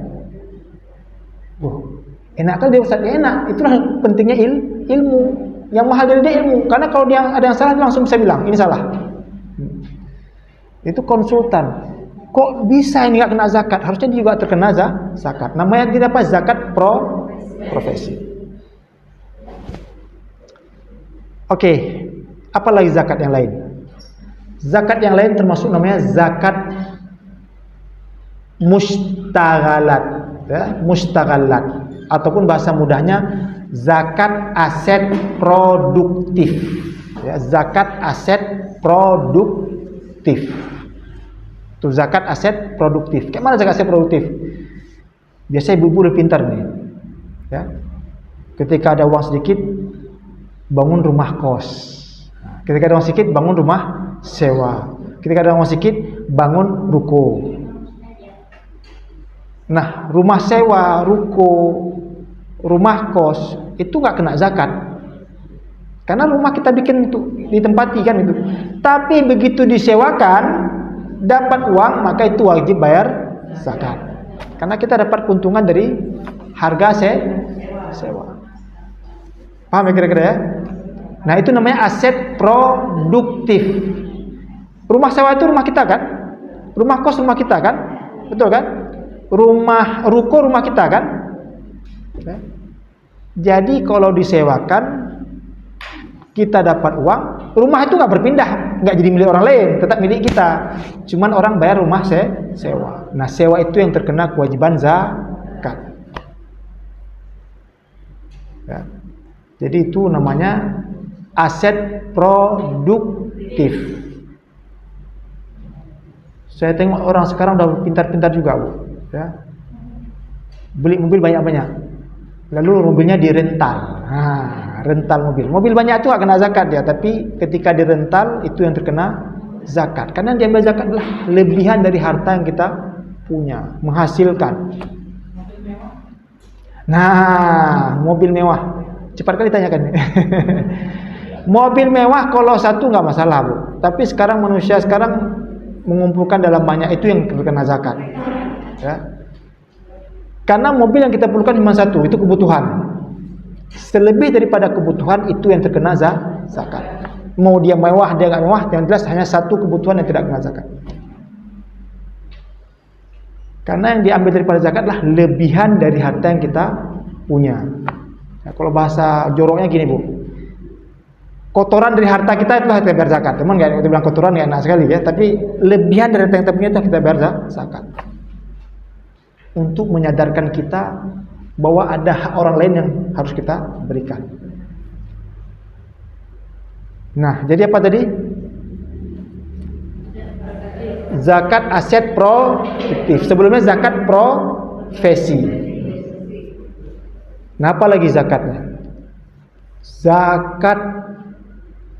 Enak kan dia Ustaz? Ya, enak. Itulah pentingnya ilmu. Yang mahal dari dia ilmu. Karena kalau dia ada yang salah, dia langsung bisa bilang ini salah. Itu konsultan. Kok bisa ini nggak kena zakat? Harusnya dia juga terkena zakat. Namanya tidak apa, zakat profesi. Oke, apa lagi zakat yang lain? Zakat yang lain termasuk namanya zakat mustaghalat, ya, mustaghalat, ataupun bahasa mudahnya zakat aset produktif. Ya, zakat aset produktif. Itu zakat aset produktif. Kayak mana zakat aset produktif? Biasanya ibu-ibu udah pintar nih, ya. Ketika ada uang sedikit, bangun rumah kos. Ketika ada uang sedikit, bangun rumah sewa. Ketika ada uang sedikit, bangun ruko. Nah, rumah sewa, ruko, rumah kos itu nggak kena zakat. Karena rumah kita bikin itu ditempati kan itu. Tapi begitu disewakan, dapat uang, maka itu wajib bayar zakat. Karena kita dapat keuntungan dari harga sewa. Paham ya kira-kira ya? Nah, itu namanya aset produktif. Rumah sewa itu rumah kita kan? Rumah kos rumah kita kan? Betul kan? Rumah ruko rumah kita kan? Jadi kalau disewakan, kita dapat uang, rumah itu nggak berpindah, nggak jadi milik orang lain, tetap milik kita. Cuman orang bayar rumah sewa. Nah, sewa itu yang terkena kewajiban zakat. Ya. Jadi itu namanya aset produktif. Saya tengok orang sekarang udah pintar-pintar juga, Bu. Ya. Beli mobil banyak-banyak, lalu mobilnya dirental. Rental mobil. Mobil banyak itu nggak kena zakat dia, tapi ketika dirental itu yang terkena zakat. Karena yang diambil zakat adalah lebihan dari harta yang kita punya, menghasilkan. Nah, mobil mewah. Cepat kali tanyakan. Mobil mewah kalau satu nggak masalah, Bu. Tapi sekarang manusia sekarang mengumpulkan dalam banyak, itu yang terkena zakat. Ya. Karena mobil yang kita perlukan cuma satu, itu kebutuhan. Selebih daripada kebutuhan itu yang terkena zakat. Mau dia mewah, dia nggak mewah, yang jelas hanya satu kebutuhan yang tidak kena zakat. Karena yang diambil daripada zakat adalah lebihan dari harta yang kita punya. Nah, kalau bahasa joroknya gini, Bu. kotoran dari harta kita itulah kita bayar zakat. Teman nggak kita bilang kotoran nggak enak sekali ya, tapi lebihan dari harta yang kita punya itu kita bayar zakat. Untuk menyadarkan kita bahwa ada hak orang lain yang harus kita berikan. Nah, jadi apa tadi? Zakat aset produktif. Sebelumnya zakat profesi. Nah, apa lagi zakatnya? Zakat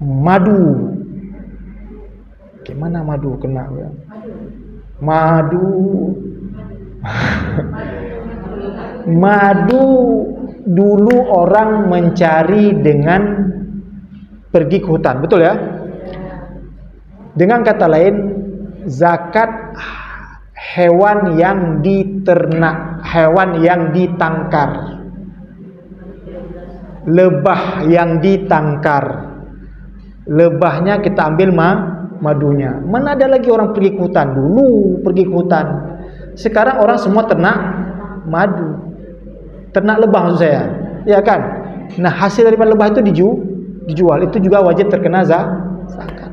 madu. Gimana madu kena ya? Madu. Madu dulu orang mencari dengan pergi ke hutan, betul ya? Dengan kata lain, zakat hewan yang diternak, hewan yang ditangkar, lebah yang ditangkar, lebahnya kita ambil madunya. Mana ada lagi orang pergi ke hutan? Dulu pergi ke hutan. Sekarang orang semua ternak madu, ternak lebah maksud saya, ya kan? Nah, hasil daripada lebah itu dijual, itu juga wajib terkena zakat.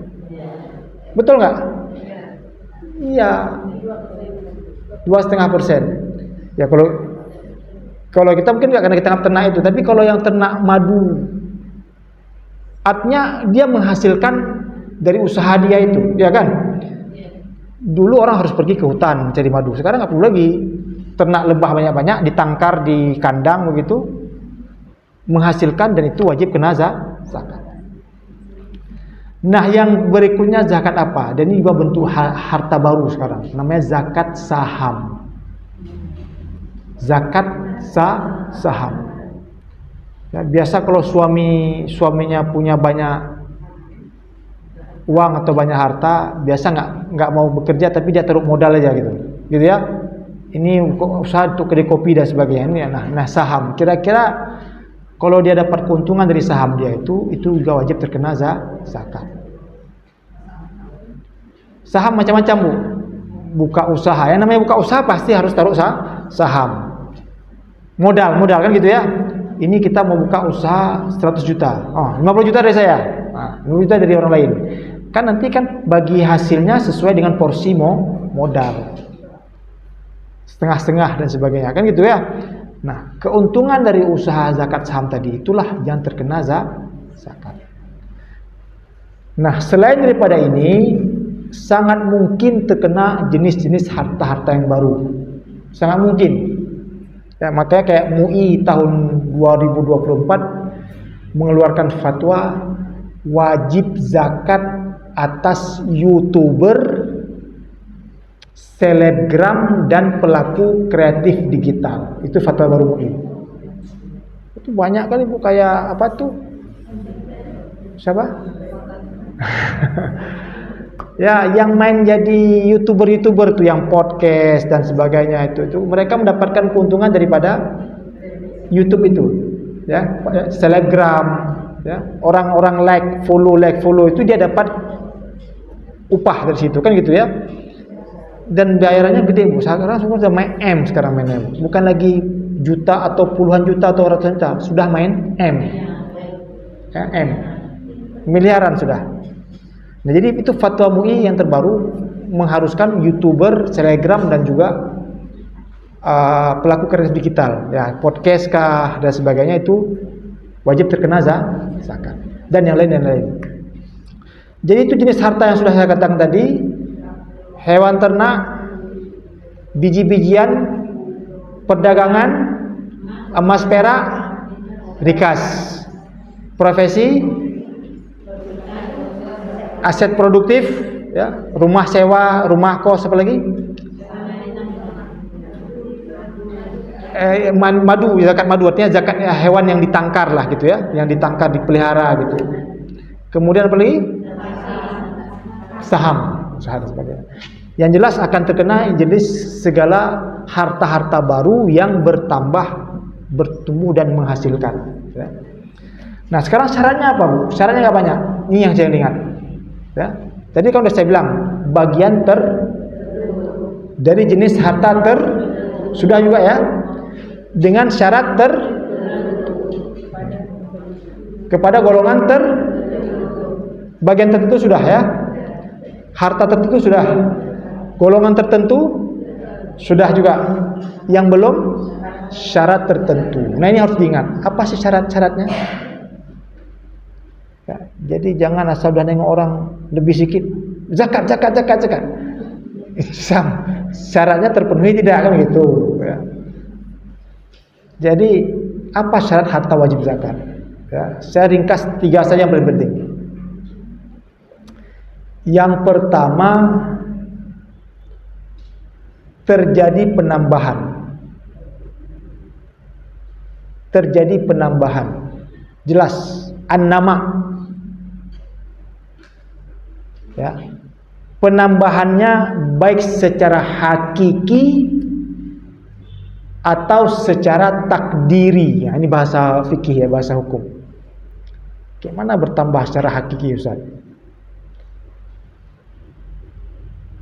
Betul nggak? Iya, 2,5%. Ya kalau kita mungkin nggak karena kita ternak itu, tapi kalau yang ternak madu, artinya dia menghasilkan dari usaha dia itu, ya kan? Dulu orang harus pergi ke hutan mencari madu, sekarang nggak perlu lagi. Ternak lebah banyak-banyak, ditangkar di kandang begitu, menghasilkan, dan itu wajib kena zakat. Nah, yang berikutnya zakat apa? Dan ini juga bentuk harta baru sekarang, namanya zakat saham. Zakat saham. Ya, biasa kalau suaminya punya banyak uang atau banyak harta, biasa nggak mau bekerja, tapi dia taruh modal aja gitu ya. Ini usaha untuk kedai kopi dan sebagainya. Nah, saham. Kira-kira kalau dia dapat keuntungan dari saham dia itu juga wajib terkena zakat. Saham macam-macam, Bu. Buka usaha. Yang namanya buka usaha pasti harus taruh saham. Modal kan gitu ya. Ini kita mau buka usaha 100 juta. 50 juta dari saya. 50 juta dari orang lain. Kan nanti kan bagi hasilnya sesuai dengan porsi modal. Setengah-setengah dan sebagainya, kan gitu ya. Nah, keuntungan dari usaha zakat saham tadi itulah yang terkena zakat. Nah, selain daripada ini, sangat mungkin terkena jenis-jenis harta-harta yang baru. Sangat mungkin. Ya, makanya kayak MUI tahun 2024 mengeluarkan fatwa wajib zakat atas YouTuber, selebgram, dan pelaku kreatif digital. Itu fatwa baru MUI. Itu banyak kali, Bu, kayak apa tuh? Siapa? Ya, yang main jadi YouTuber tuh, yang podcast dan sebagainya itu mereka mendapatkan keuntungan daripada YouTube itu. Ya, selebgram, ya. Orang-orang like follow itu dia dapat upah dari situ, kan gitu ya. Dan bayarannya gede, Bu. Sekarang semua sudah main M, bukan lagi juta atau puluhan juta atau ratusan juta, sudah main M. Ya, M. Miliaran sudah. Nah, jadi itu fatwa MUI yang terbaru mengharuskan YouTuber, selebgram, dan juga pelaku kreatif digital, ya, podcast kah dan sebagainya, itu wajib terkena zakat. Dan yang lain. Jadi itu jenis harta yang sudah saya katakan tadi. Hewan ternak, biji-bijian, perdagangan, emas perak, rikas, profesi, aset produktif, ya, rumah sewa, rumah kos, apa lagi? Madu, zakat madu, artinya zakat hewan yang ditangkar lah gitu ya, yang ditangkar, dipelihara gitu. Kemudian apa lagi? Saham dan sebagainya. Yang jelas akan terkena jenis segala harta-harta baru yang bertambah, bertumbuh, dan menghasilkan. Ya. Nah, sekarang syaratnya apa, Bu? Syaratnya nggak banyak. Ini yang saya ingat. Ya. Tadi kan udah saya bilang bagian dari jenis harta sudah juga ya, dengan syarat kepada golongan Bagian tertentu sudah ya. Harta tertentu sudah. Golongan tertentu sudah juga. Yang belum syarat tertentu. Nah ini harus diingat. Apa sih syarat-syaratnya? Ya, jadi jangan asal udah nengok orang lebih sedikit. Zakat. Syaratnya terpenuhi tidak kan gitu. Ya. Jadi apa syarat harta wajib zakat? Ya, saya ringkas 3 saja yang paling penting. Yang pertama, terjadi penambahan. Jelas, an-nama. Ya. Penambahannya baik secara hakiki atau secara takdiri. Ya, ini bahasa fikih ya, bahasa hukum. Bagaimana bertambah secara hakiki, Ustaz?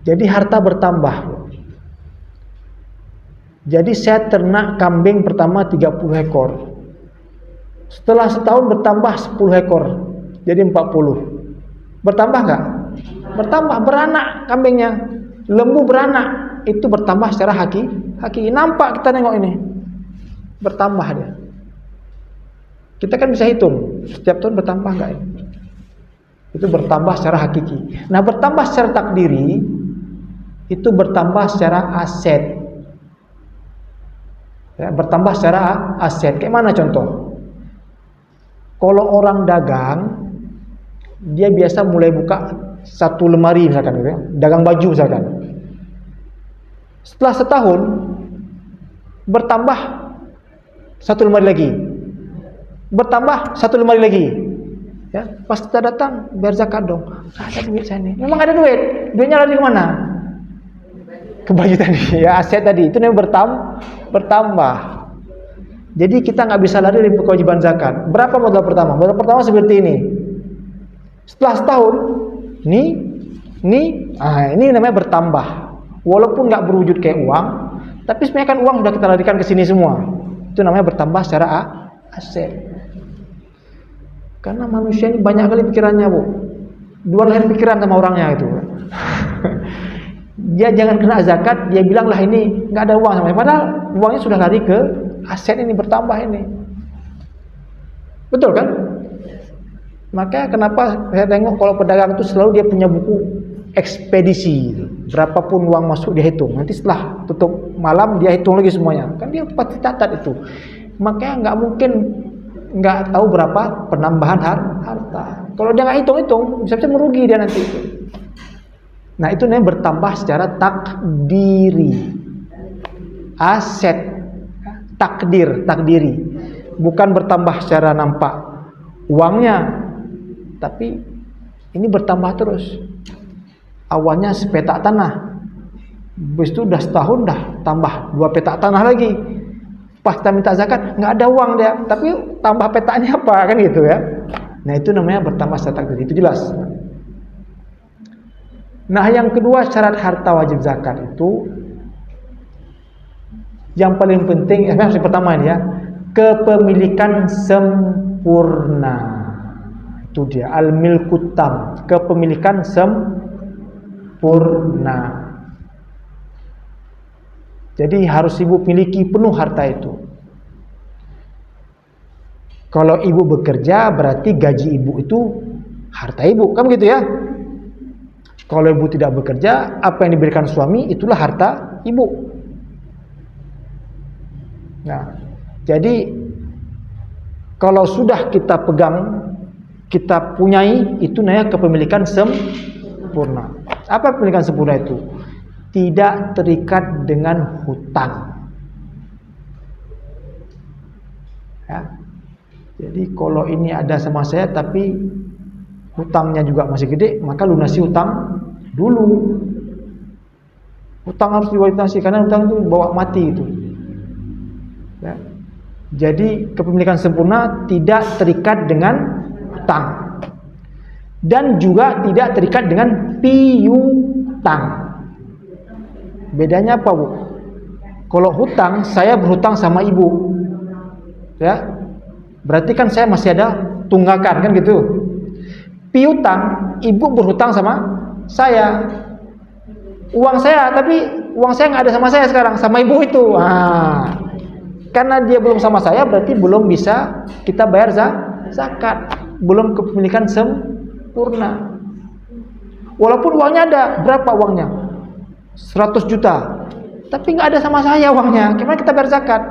Jadi harta bertambah. Jadi saya ternak kambing pertama 30 ekor. Setelah setahun bertambah 10 ekor. Jadi 40. Bertambah enggak? Bertambah, beranak kambingnya. Lembu beranak, itu bertambah secara hakiki. Nampak kita nengok ini. Bertambah dia. Kita kan bisa hitung setiap tahun bertambah enggak ini? Itu bertambah secara hakiki. Nah, bertambah secara takdiri itu bertambah secara aset. Ya, bertambah secara aset. Kayak mana contoh? Kalau orang dagang, dia biasa mulai buka satu lemari misalkan gitu ya, dagang baju misalkan. Setelah setahun bertambah satu lemari lagi. Bertambah satu lemari lagi. Ya, pas kita datang, biar zakat dong. Ada duit saya nih. Memang ada duit. Duitnya lari ke mana? Ke baju tadi. Ya, aset tadi. Itu namanya bertambah. Jadi kita nggak bisa lari dari kewajiban zakat. Berapa modal pertama? Modal pertama seperti ini. Setelah setahun, ini namanya bertambah. Walaupun nggak berwujud kayak uang, tapi sebenarnya kan uang sudah kita larikan ke sini semua. Itu namanya bertambah secara aset. Karena manusia ini banyak kali pikirannya, Bu. Dua lahir pikiran sama orangnya itu. Dia jangan kena zakat, dia bilang lah ini nggak ada uang sama. Padahal uangnya sudah lari ke aset ini, bertambah ini. Betul kan? Makanya kenapa saya tengok kalau pedagang itu selalu dia punya buku ekspedisi. Berapapun uang masuk dia hitung. Nanti setelah tutup malam dia hitung lagi semuanya. Kan dia pasti catat itu. Makanya nggak mungkin nggak tahu berapa penambahan harta. Kalau dia nggak hitung-hitung, bisa-bisa merugi dia nanti. Nah itu namanya bertambah secara takdiri. Aset, takdiri. Bukan bertambah secara nampak uangnya, tapi ini bertambah terus. Awalnya sepetak tanah, habis itu udah setahun dah tambah 2 petak tanah lagi. Pas kita minta zakat nggak ada uang dia, tapi tambah petanya apa kan gitu ya. Nah itu namanya bertambah secara takdiri, itu jelas. Nah yang kedua syarat harta wajib zakat itu yang paling penting, yang pertama ini ya, kepemilikan sempurna. Itu dia al-milkut tam, kepemilikan sempurna. Jadi harus ibu miliki penuh harta itu. Kalau ibu bekerja berarti gaji ibu itu harta ibu, kan begitu ya? Kalau ibu tidak bekerja, apa yang diberikan suami itulah harta ibu. Nah, jadi kalau sudah kita pegang, kita punyai, itu namanya kepemilikan sempurna. Apa kepemilikan sempurna itu? Tidak terikat dengan hutang. Ya. Jadi kalau ini ada sama saya tapi hutangnya juga masih gede, maka lunasi hutang dulu. Hutang harus dilunasi karena hutang itu bawa mati itu. Ya. Jadi kepemilikan sempurna tidak terikat dengan hutang dan juga tidak terikat dengan piutang. Bedanya apa, Bu? Kalau hutang, saya berhutang sama ibu, ya, berarti kan saya masih ada tunggakan kan gitu. Piutang, ibu berhutang sama saya. Uang saya, tapi uang saya nggak ada sama saya sekarang, sama ibu itu. Karena dia belum sama saya, berarti belum bisa kita bayar zakat. Belum kepemilikan sempurna. Walaupun uangnya ada, berapa uangnya? 100 juta. Tapi nggak ada sama saya uangnya. Gimana kita bayar zakat?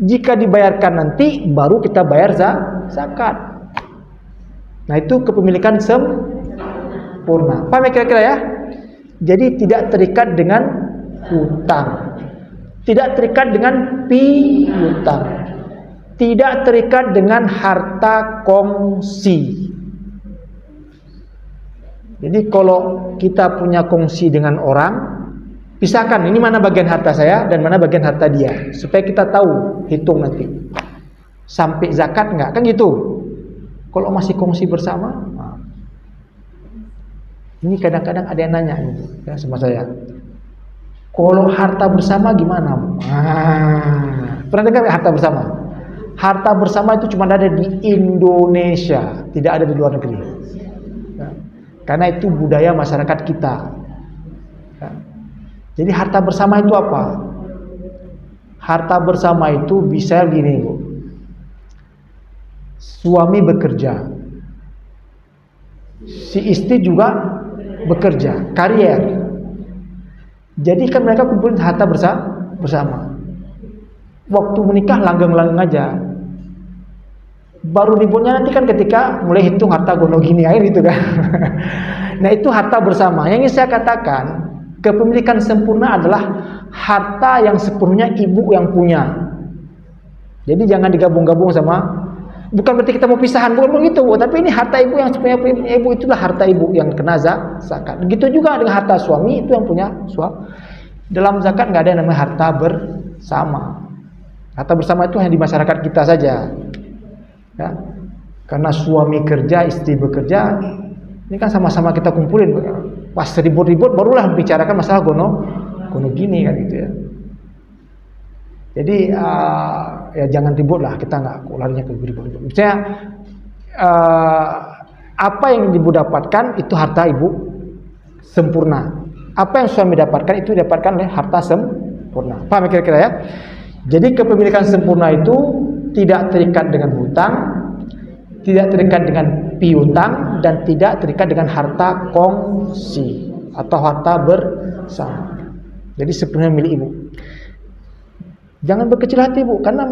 Jika dibayarkan nanti, baru kita bayar zakat. Nah, itu kepemilikan sempurna. Paham ya kira-kira ya? Jadi tidak terikat dengan hutang, tidak terikat dengan piutang, tidak terikat dengan harta kongsi. Jadi kalau kita punya kongsi dengan orang, pisahkan ini mana bagian harta saya dan mana bagian harta dia, supaya kita tahu, hitung nanti sampai zakat enggak, kan gitu. Kalau masih kongsi bersama, ini kadang-kadang ada yang nanya ya, sama saya, kalau harta bersama gimana? Pernah dengar harta bersama? Harta bersama itu cuma ada di Indonesia, tidak ada di luar negeri. Ya. Karena itu budaya masyarakat kita. Ya. Jadi harta bersama itu apa? Harta bersama itu bisa gini, Bu. Suami bekerja, si istri juga bekerja, karier. Jadi kan mereka kumpulin harta bersama. Waktu menikah langgeng-langgeng aja. Baru ributnya nanti kan ketika mulai hitung harta gono gini aja gitu kan. Nah, itu harta bersama. Yang ingin saya katakan, kepemilikan sempurna adalah harta yang sepenuhnya ibu yang punya. Jadi jangan digabung-gabung sama. Bukan berarti kita mau pisahan, bukan begitu, tapi ini harta ibu yang sebenarnya ibu, itulah harta ibu yang kena zakat. Begitu juga dengan harta suami, itu yang punya suami. Dalam zakat nggak ada yang namanya harta bersama. Harta bersama itu hanya di masyarakat kita saja. Ya. Karena suami kerja, istri bekerja, ini kan sama-sama kita kumpulin. Pas ribut-ribut barulah bicarakan masalah gono gini kan gitu ya. Jadi ya jangan ribut lah, kita nggak larinya ke ribut-ribut. Misalnya apa yang ibu dapatkan itu harta ibu sempurna. Apa yang suami dapatkan itu didapatkan oleh harta sempurna. Paham kira-kira ya? Jadi kepemilikan sempurna itu tidak terikat dengan hutang, tidak terikat dengan piutang, dan tidak terikat dengan harta kongsi atau harta bersama. Jadi sepenuhnya milik ibu. Jangan berkecil hati, Bu, karena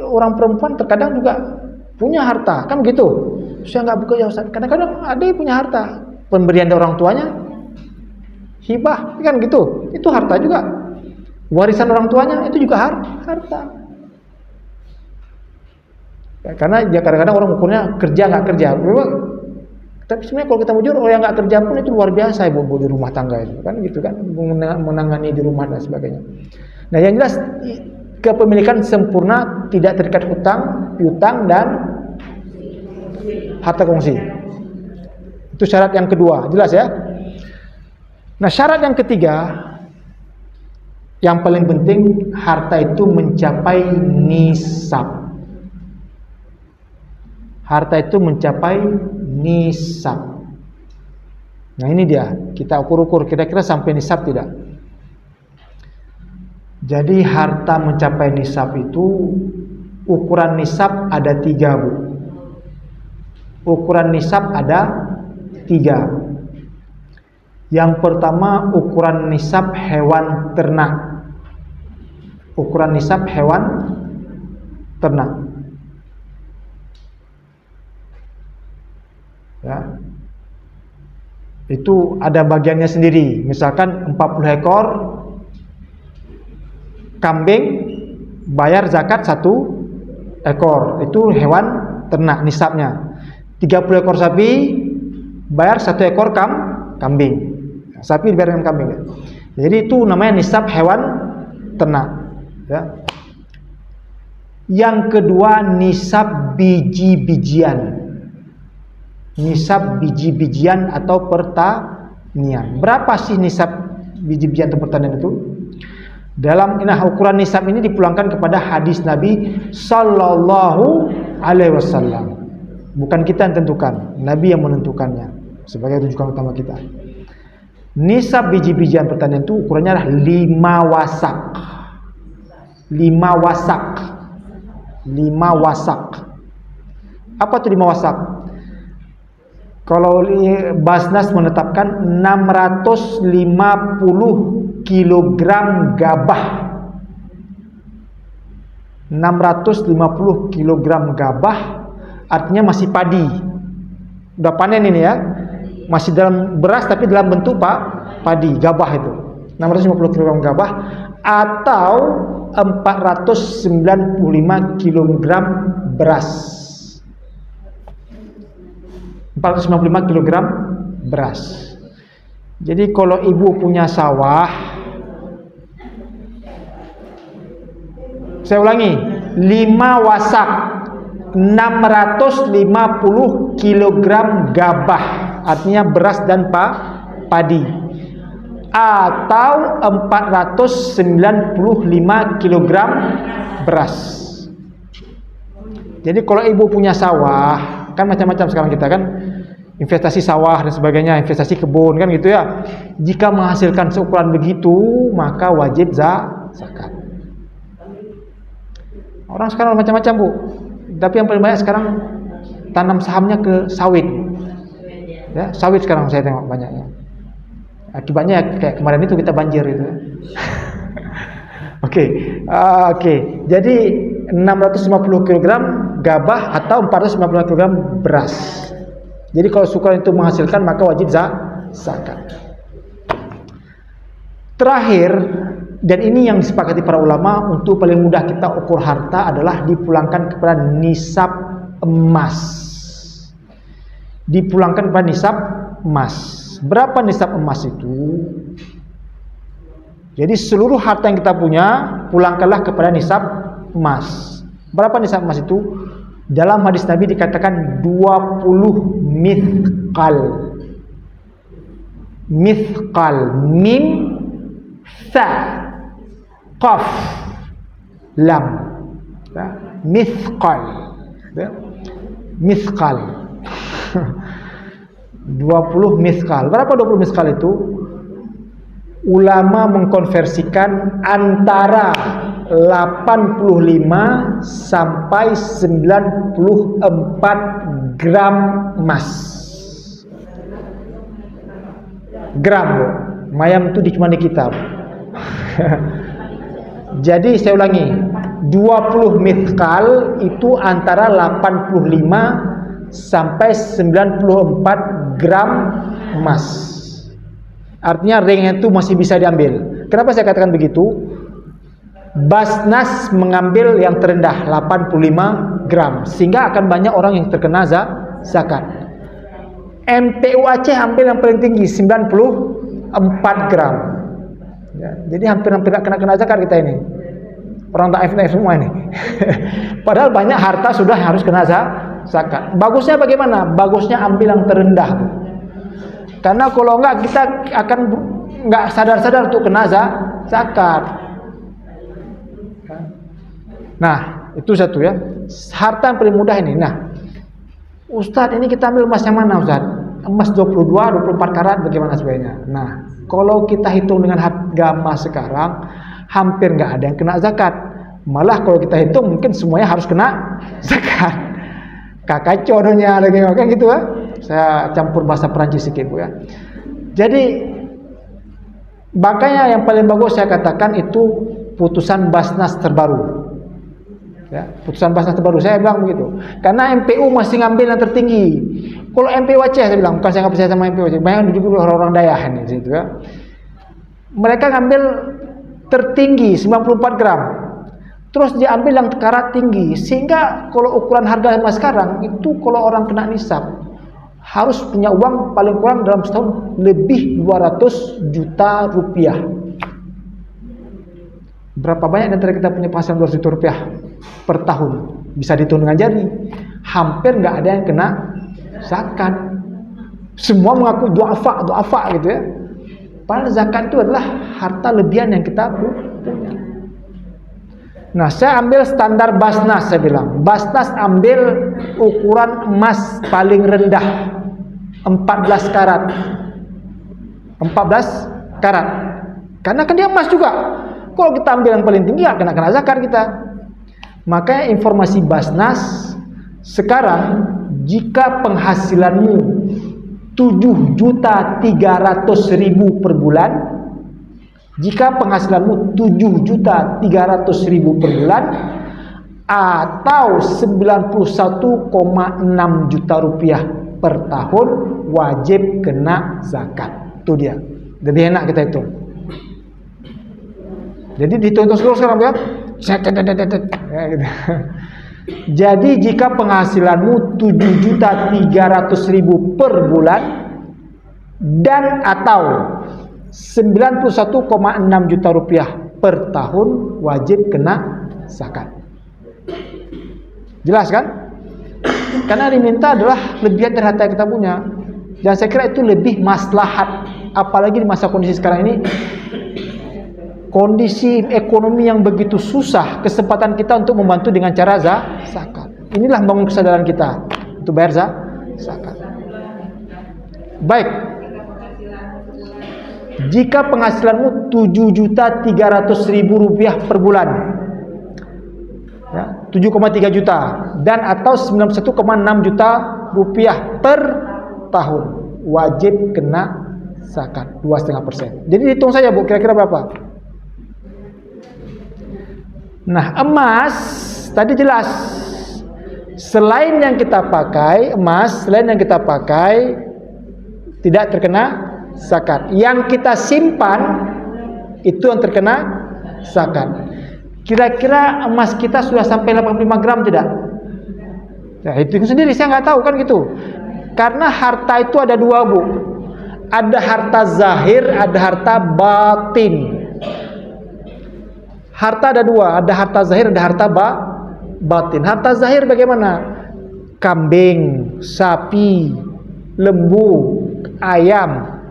orang perempuan terkadang juga punya harta, kan begitu. Saya nggak bekerja, Ustaz. Kadang-kadang ada yang punya harta, pemberian dari orang tuanya, hibah, kan gitu. Itu harta juga. Warisan orang tuanya itu juga harta. Ya, karena ya kadang-kadang orang ukurnya kerja nggak kerja. Memang, tapi sebenarnya kalau kita jujur, orang yang nggak kerja pun itu luar biasa, ibu di rumah tangga itu, kan gitu kan, menangani di rumah dan sebagainya. Nah, yang jelas kepemilikan sempurna tidak terikat hutang, piutang, dan harta kongsi. Itu syarat yang kedua, jelas ya. Nah, syarat yang ketiga, yang paling penting, harta itu mencapai nisab. Harta itu mencapai nisab. Nah, ini dia, kita ukur-ukur kira-kira sampai nisab tidak. Jadi harta mencapai nisab itu, ukuran nisab ada 3, Bu. Ukuran nisab ada 3. Yang pertama, ukuran nisab hewan ternak. Ukuran nisab hewan ternak. Ya. Itu ada bagiannya sendiri. Misalkan 40 ekor kambing, bayar zakat 1 ekor, itu hewan ternak nisabnya. 30 ekor sapi, bayar 1 ekor kambing. Sapi dibayar dengan kambing. Jadi itu namanya nisab hewan ternak. Ya. Yang kedua, nisab biji-bijian. Nisab biji-bijian atau pertanian. Berapa sih nisab biji-bijian atau pertanian itu? Dalam ukuran nisab ini dipulangkan kepada hadis Nabi Sallallahu Alaihi Wasallam. Bukan kita yang tentukan, Nabi yang menentukannya sebagai rujukan utama kita. Nisab biji-bijian pertanian itu ukurannya adalah 5 wasak. 5 wasak. 5 wasak. Apa itu 5 wasak? Kalau Basnas menetapkan 650 kilogram gabah. 650 kilogram gabah artinya masih padi. Udah panen ini ya. Masih dalam beras tapi dalam bentuk padi, gabah itu. 650 kg gabah atau 495 kg beras. 495 kg beras. Jadi kalau ibu punya sawah, saya ulangi, 5 wasak, 650 kg gabah, artinya beras dan padi, atau 495 kg beras. Jadi kalau ibu punya sawah, kan macam-macam sekarang kita kan, investasi sawah dan sebagainya, investasi kebun kan gitu ya. Jika menghasilkan seukuran begitu, maka wajib zakat. Orang sekarang macam-macam bu, tapi yang paling banyak sekarang tanam sahamnya ke sawit. Ya, sawit sekarang saya tengok banyaknya. Akibatnya kayak kemarin itu kita banjir itu. Oke. Jadi 650 kg gabah atau 495 kg beras. Jadi kalau ukuran itu menghasilkan maka wajib zakat. Terakhir, dan ini yang disepakati para ulama, untuk paling mudah kita ukur harta adalah dipulangkan kepada nisab emas. Dipulangkan kepada nisab emas. Berapa nisab emas itu? Jadi seluruh harta yang kita punya pulangkanlah kepada nisab emas. Berapa nisab emas itu? Dalam hadis Nabi dikatakan 20 mithqal. Mithqal, mim, tha, qaf, lam. Mithqal. Mithqal. 20 mithqal. Berapa 20 mithqal itu? Ulama mengkonversikan antara 85 sampai 94 gram emas. Gram, Bu. Mayam itu cuma di kitab. Jadi saya ulangi, 20 mithqal itu antara 85 sampai 94 gram emas. Artinya ringnya itu masih bisa diambil. Kenapa saya katakan begitu? Basnas mengambil yang terendah 85 gram, sehingga akan banyak orang yang terkena zakat. MTU Aceh ambil yang paling tinggi 94 gram. Ya, jadi hampir-hampir kena zakat kita ini. Orang Taif semua ini. Padahal banyak harta sudah harus kena zakat. Bagusnya bagaimana? Bagusnya ambil yang terendah. Karena kalau enggak kita akan enggak sadar-sadar untuk kena zakat. Nah, itu satu ya. Harta yang paling mudah ini. Nah, Ustadz, ini kita ambil emas yang mana, Ustadz? Emas 22, 24 karat bagaimana sebenarnya? Nah, kalau kita hitung dengan harga emas sekarang, hampir enggak ada yang kena zakat. Malah kalau kita hitung mungkin semuanya harus kena zakat. Kakak contohnya lagi kan gitu ya. Saya campur bahasa Perancis sedikit Bu ya. Jadi makanya yang paling bagus saya katakan itu putusan Basnas terbaru. Ya, putusan Basnas terbaru saya bilang begitu. Karena MPU masih ngambil yang tertinggi. Kalau MPU Aceh saya bilang, bukan saya nggak percaya sama MPU Aceh. Banyak duduk orang-orang Dayak ini situ ya. Mereka ngambil tertinggi 94 gram. Terus diambil yang karat tinggi, sehingga kalau ukuran harga emas sekarang itu kalau orang kena nisab harus punya uang paling kurang dalam setahun lebih 200 juta rupiah. Berapa banyak antara kita punya penghasilan 200 juta rupiah per tahun? Bisa dihitung dengan jari. Hampir nggak ada yang kena zakat. Semua mengaku duafa gitu ya. Padahal zakat itu adalah harta lebihan yang kita punya. Nah, saya ambil standar Basnas, saya bilang. Basnas ambil ukuran emas paling rendah 14 karat. 14 karat. Karena kan dia emas juga. Kalau kita ambil yang paling tinggi, ya kena zakat kita. Makanya informasi Basnas sekarang, jika penghasilanmu 7.300.000 per bulan, jika penghasilanmu 7.300.000 per bulan atau 91,6 juta rupiah per tahun, wajib kena zakat. Itu dia. Lebih enak kita hitung. Jadi dihitung sekarang ya. Gitu. Jadi jika penghasilanmu 7.300.000 per bulan dan atau 91,6 juta rupiah per tahun, wajib kena zakat. Jelas kan? Karena diminta adalah lebihan dari harta yang kita punya. Dan saya kira itu lebih maslahat, apalagi di masa kondisi sekarang ini, kondisi ekonomi yang begitu susah. Kesempatan kita untuk membantu dengan cara zakat. Inilah bangun kesadaran kita untuk bayar zakat. Baik. Jika penghasilanmu 7.300.000 rupiah per bulan, ya, 7,3 juta dan atau 91,6 juta rupiah per tahun, wajib kena zakat 2,5%. Jadi hitung saja Bu, kira-kira berapa? Nah, emas tadi jelas. Selain yang kita pakai, emas selain yang kita pakai tidak terkena zakat. Yang kita simpan itu yang terkena zakat. Kira-kira emas kita sudah sampai 85 gram tidak? Ya, hitung sendiri, saya nggak tahu kan gitu. Karena harta itu ada dua Bu. Ada harta zahir, ada harta batin. Harta ada dua, ada harta zahir, ada harta batin. Harta zahir bagaimana? Kambing, sapi, lembu, ayam.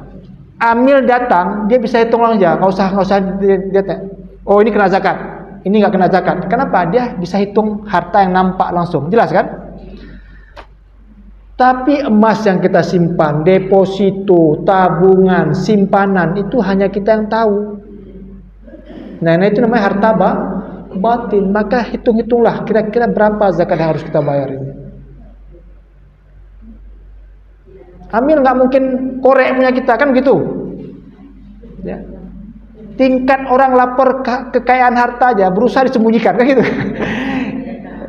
Amil datang, dia bisa hitung langsung aja, nggak usah dia oh ini kena zakat, ini nggak kena zakat. Kenapa? Dia bisa hitung harta yang nampak langsung, jelas kan? Tapi emas yang kita simpan, deposito, tabungan, simpanan, itu hanya kita yang tahu. Nah itu namanya harta batin. Maka hitung-hitunglah kira-kira berapa zakat yang harus kita bayar ini. Amil nggak mungkin korek punya kita kan gitu. Ya. Tingkat orang lapor kekayaan harta aja berusaha disembunyikan kan gitu.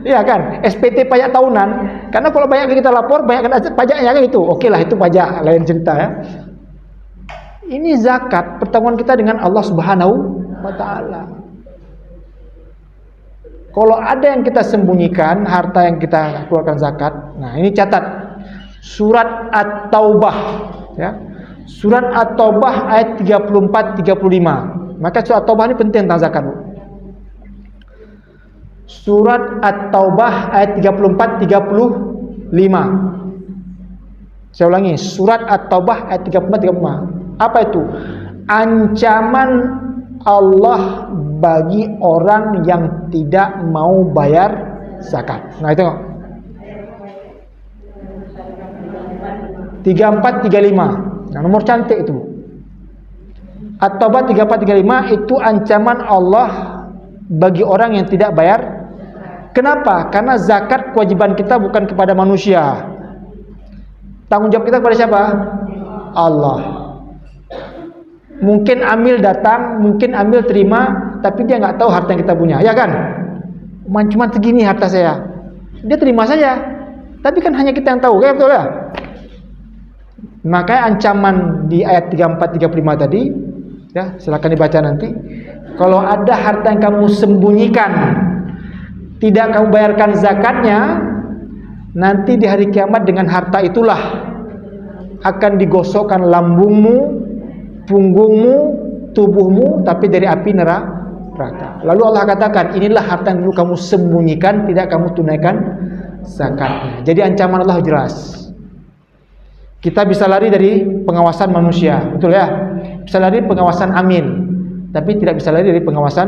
Iya kan? SPT pajak tahunan. Karena kalau banyak kita lapor, banyak pajaknya kan gitu. Oke lah itu pajak, lain cerita ya. Ini zakat, pertemuan kita dengan Allah Subhanahu wa Ta'ala. Kalau ada yang kita sembunyikan, harta yang kita keluarkan zakat, nah ini catat. Surat At-Taubah ya. Surat At-Taubah ayat 34-35. Maka surat At-Taubah ini penting tentang zakat. Surat At-Taubah ayat 34-35. Saya ulangi, surat At-Taubah ayat 34-35. Apa itu? Ancaman Allah bagi orang yang tidak mau bayar zakat. Nah itu 34-35. Nah, nomor cantik itu. At-Taubah 34-35 itu ancaman Allah bagi orang yang tidak bayar. Kenapa? Karena zakat kewajiban kita bukan kepada manusia. Tanggung jawab kita kepada siapa? Allah. Mungkin amil datang, mungkin amil terima, tapi dia nggak tahu harta yang kita punya, ya kan? Cuma segini harta saya. Dia terima saja. Tapi kan hanya kita yang tahu, kan betul ya? Makanya ancaman di ayat 34-35 tadi, ya silakan dibaca nanti. Kalau ada harta yang kamu sembunyikan, tidak kamu bayarkan zakatnya, nanti di hari kiamat dengan harta itulah akan digosokkan lambungmu, punggungmu, tubuhmu, tapi dari api neraka. Lalu Allah katakan, inilah harta yang dulu kamu sembunyikan, tidak kamu tunaikan zakatnya. Jadi ancaman Allah jelas. Kita bisa lari dari pengawasan manusia, betul ya? Bisa lari dari pengawasan amin, tapi tidak bisa lari dari pengawasan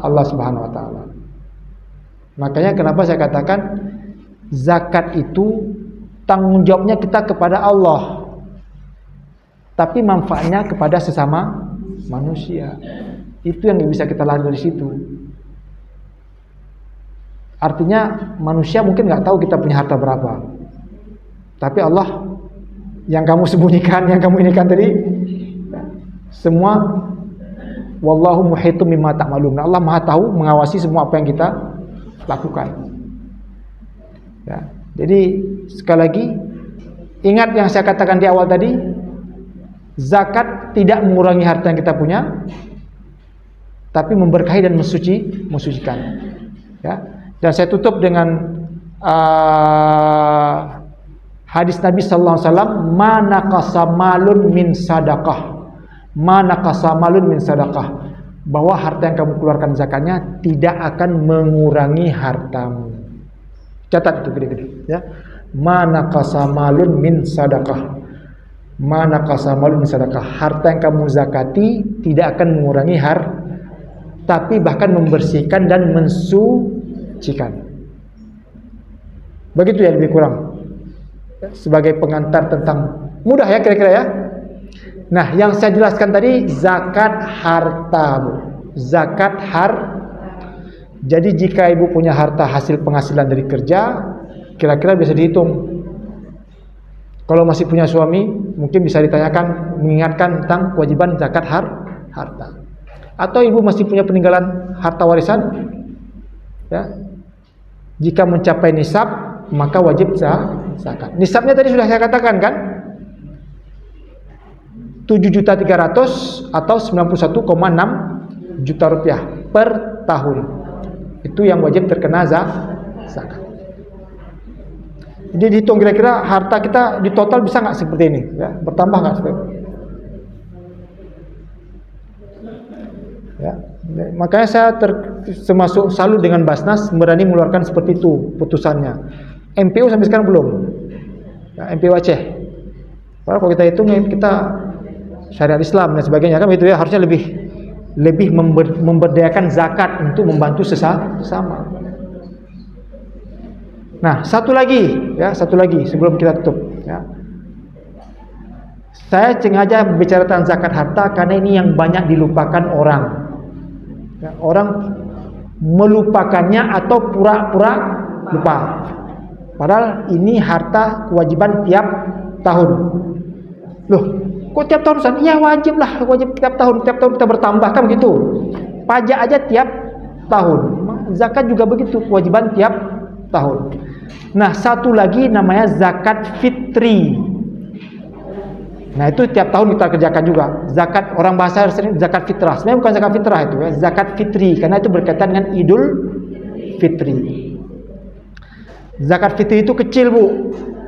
Allah Subhanahu wa Ta'ala. Makanya kenapa saya katakan zakat itu tanggung jawabnya kita kepada Allah, tapi manfaatnya kepada sesama manusia. Itu yang bisa kita lari dari situ. Artinya manusia mungkin nggak tahu kita punya harta berapa, tapi Allah yang kamu sembunyikan, yang kamu inikan tadi, semua wallahu muhitum mimma ta'malun. Allah Maha tahu, mengawasi semua apa yang kita lakukan. Ya, jadi sekali lagi ingat yang saya katakan di awal tadi, zakat tidak mengurangi harta yang kita punya, tapi memberkahi dan mensucikan. Ya. Dan saya tutup dengan hadis Nabi sallallahu alaihi wasallam, "Ma naqasa malun min sadaqah." Ma naqasa malun min sadaqah. Bahwa harta yang kamu keluarkan zakatnya tidak akan mengurangi hartamu. Catat itu gede-gede, ya. Ma naqasa malun min sadaqah. Ma naqasa malun min sadaqah. Harta yang kamu zakati tidak akan mengurangi tapi bahkan membersihkan dan mensucikan. Begitu ya, lebih kurang. Sebagai pengantar tentang, mudah ya kira-kira ya. Nah, yang saya jelaskan tadi zakat harta, Bu. Zakat Jadi jika ibu punya harta hasil penghasilan dari kerja, kira-kira bisa dihitung. Kalau masih punya suami, mungkin bisa ditanyakan, mengingatkan tentang kewajiban zakat harta. Atau ibu masih punya peninggalan harta warisan, ya. Jika mencapai nisab, maka wajib zakat. Nisabnya tadi sudah saya katakan kan? 7.300.000 atau 91,6 juta rupiah per tahun. Itu yang wajib terkena zakat. Jadi dihitung kira-kira harta kita di total bisa nggak seperti ini? Ya, bertambah nggak seperti ini? Ya, makanya saya termasuk salut dengan Basnas berani mengeluarkan seperti itu putusannya. MPU sampai sekarang belum. Ya, MPU Aceh. Padahal kalau kita hitung kita syariat Islam dan sebagainya kan itu ya, harusnya lebih memberdayakan zakat untuk membantu sesama. Nah, satu lagi sebelum kita tutup ya. Saya sengaja bicara tentang zakat harta karena ini yang banyak dilupakan orang. Ya, orang melupakannya atau pura-pura lupa. Padahal ini harta kewajiban tiap tahun. Loh, kok tiap tahun Ustaz? Iya wajib tiap tahun kita bertambah kan begitu. Pajak aja tiap tahun. Zakat juga begitu, kewajiban tiap tahun. Nah, satu lagi namanya zakat fitri. Nah, itu tiap tahun kita kerjakan juga. Zakat, orang bahasa sering zakat fitrah. Sebenarnya bukan zakat fitrah itu ya, zakat fitri karena itu berkaitan dengan Idul Fitri. Zakat fitri itu kecil, Bu.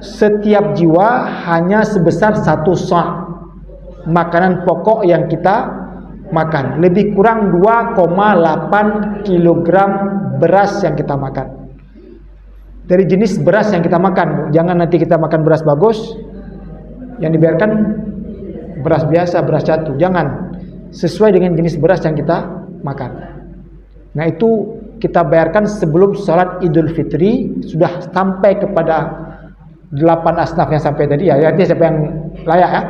Setiap jiwa hanya sebesar 1 sa' makanan pokok yang kita makan. Lebih kurang 2,8 kilogram beras yang kita makan. Dari jenis beras yang kita makan, Bu. Jangan nanti kita makan beras bagus, yang dibiarkan beras biasa, beras jatuh. Jangan. Sesuai dengan jenis beras yang kita makan. Nah, itu kita bayarkan sebelum sholat Idul Fitri, sudah sampai kepada 8 asnaf yang sampai tadi ya. Artinya siapa yang layak ya.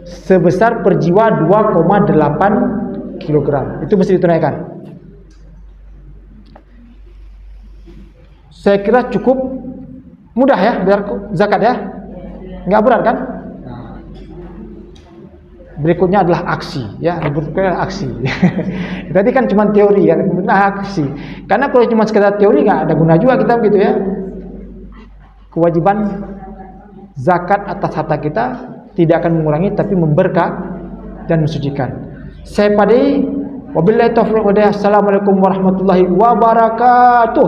Sebesar per jiwa 2,8 kilogram. Itu mesti ditunaikan. Saya kira cukup mudah ya biar zakat ya. Nggak berat kan? Berikutnya adalah aksi ya, berikutnya adalah aksi. Tadi kan cuma teori ya, aksi. Karena kalau cuma sekedar teori nggak ada guna juga kita begitu ya. Kewajiban zakat atas harta kita tidak akan mengurangi tapi memberkah dan mensucikan. Saya Padi, wabillahi taufiq wa hidayah. Assalamualaikum warahmatullahi wabarakatuh.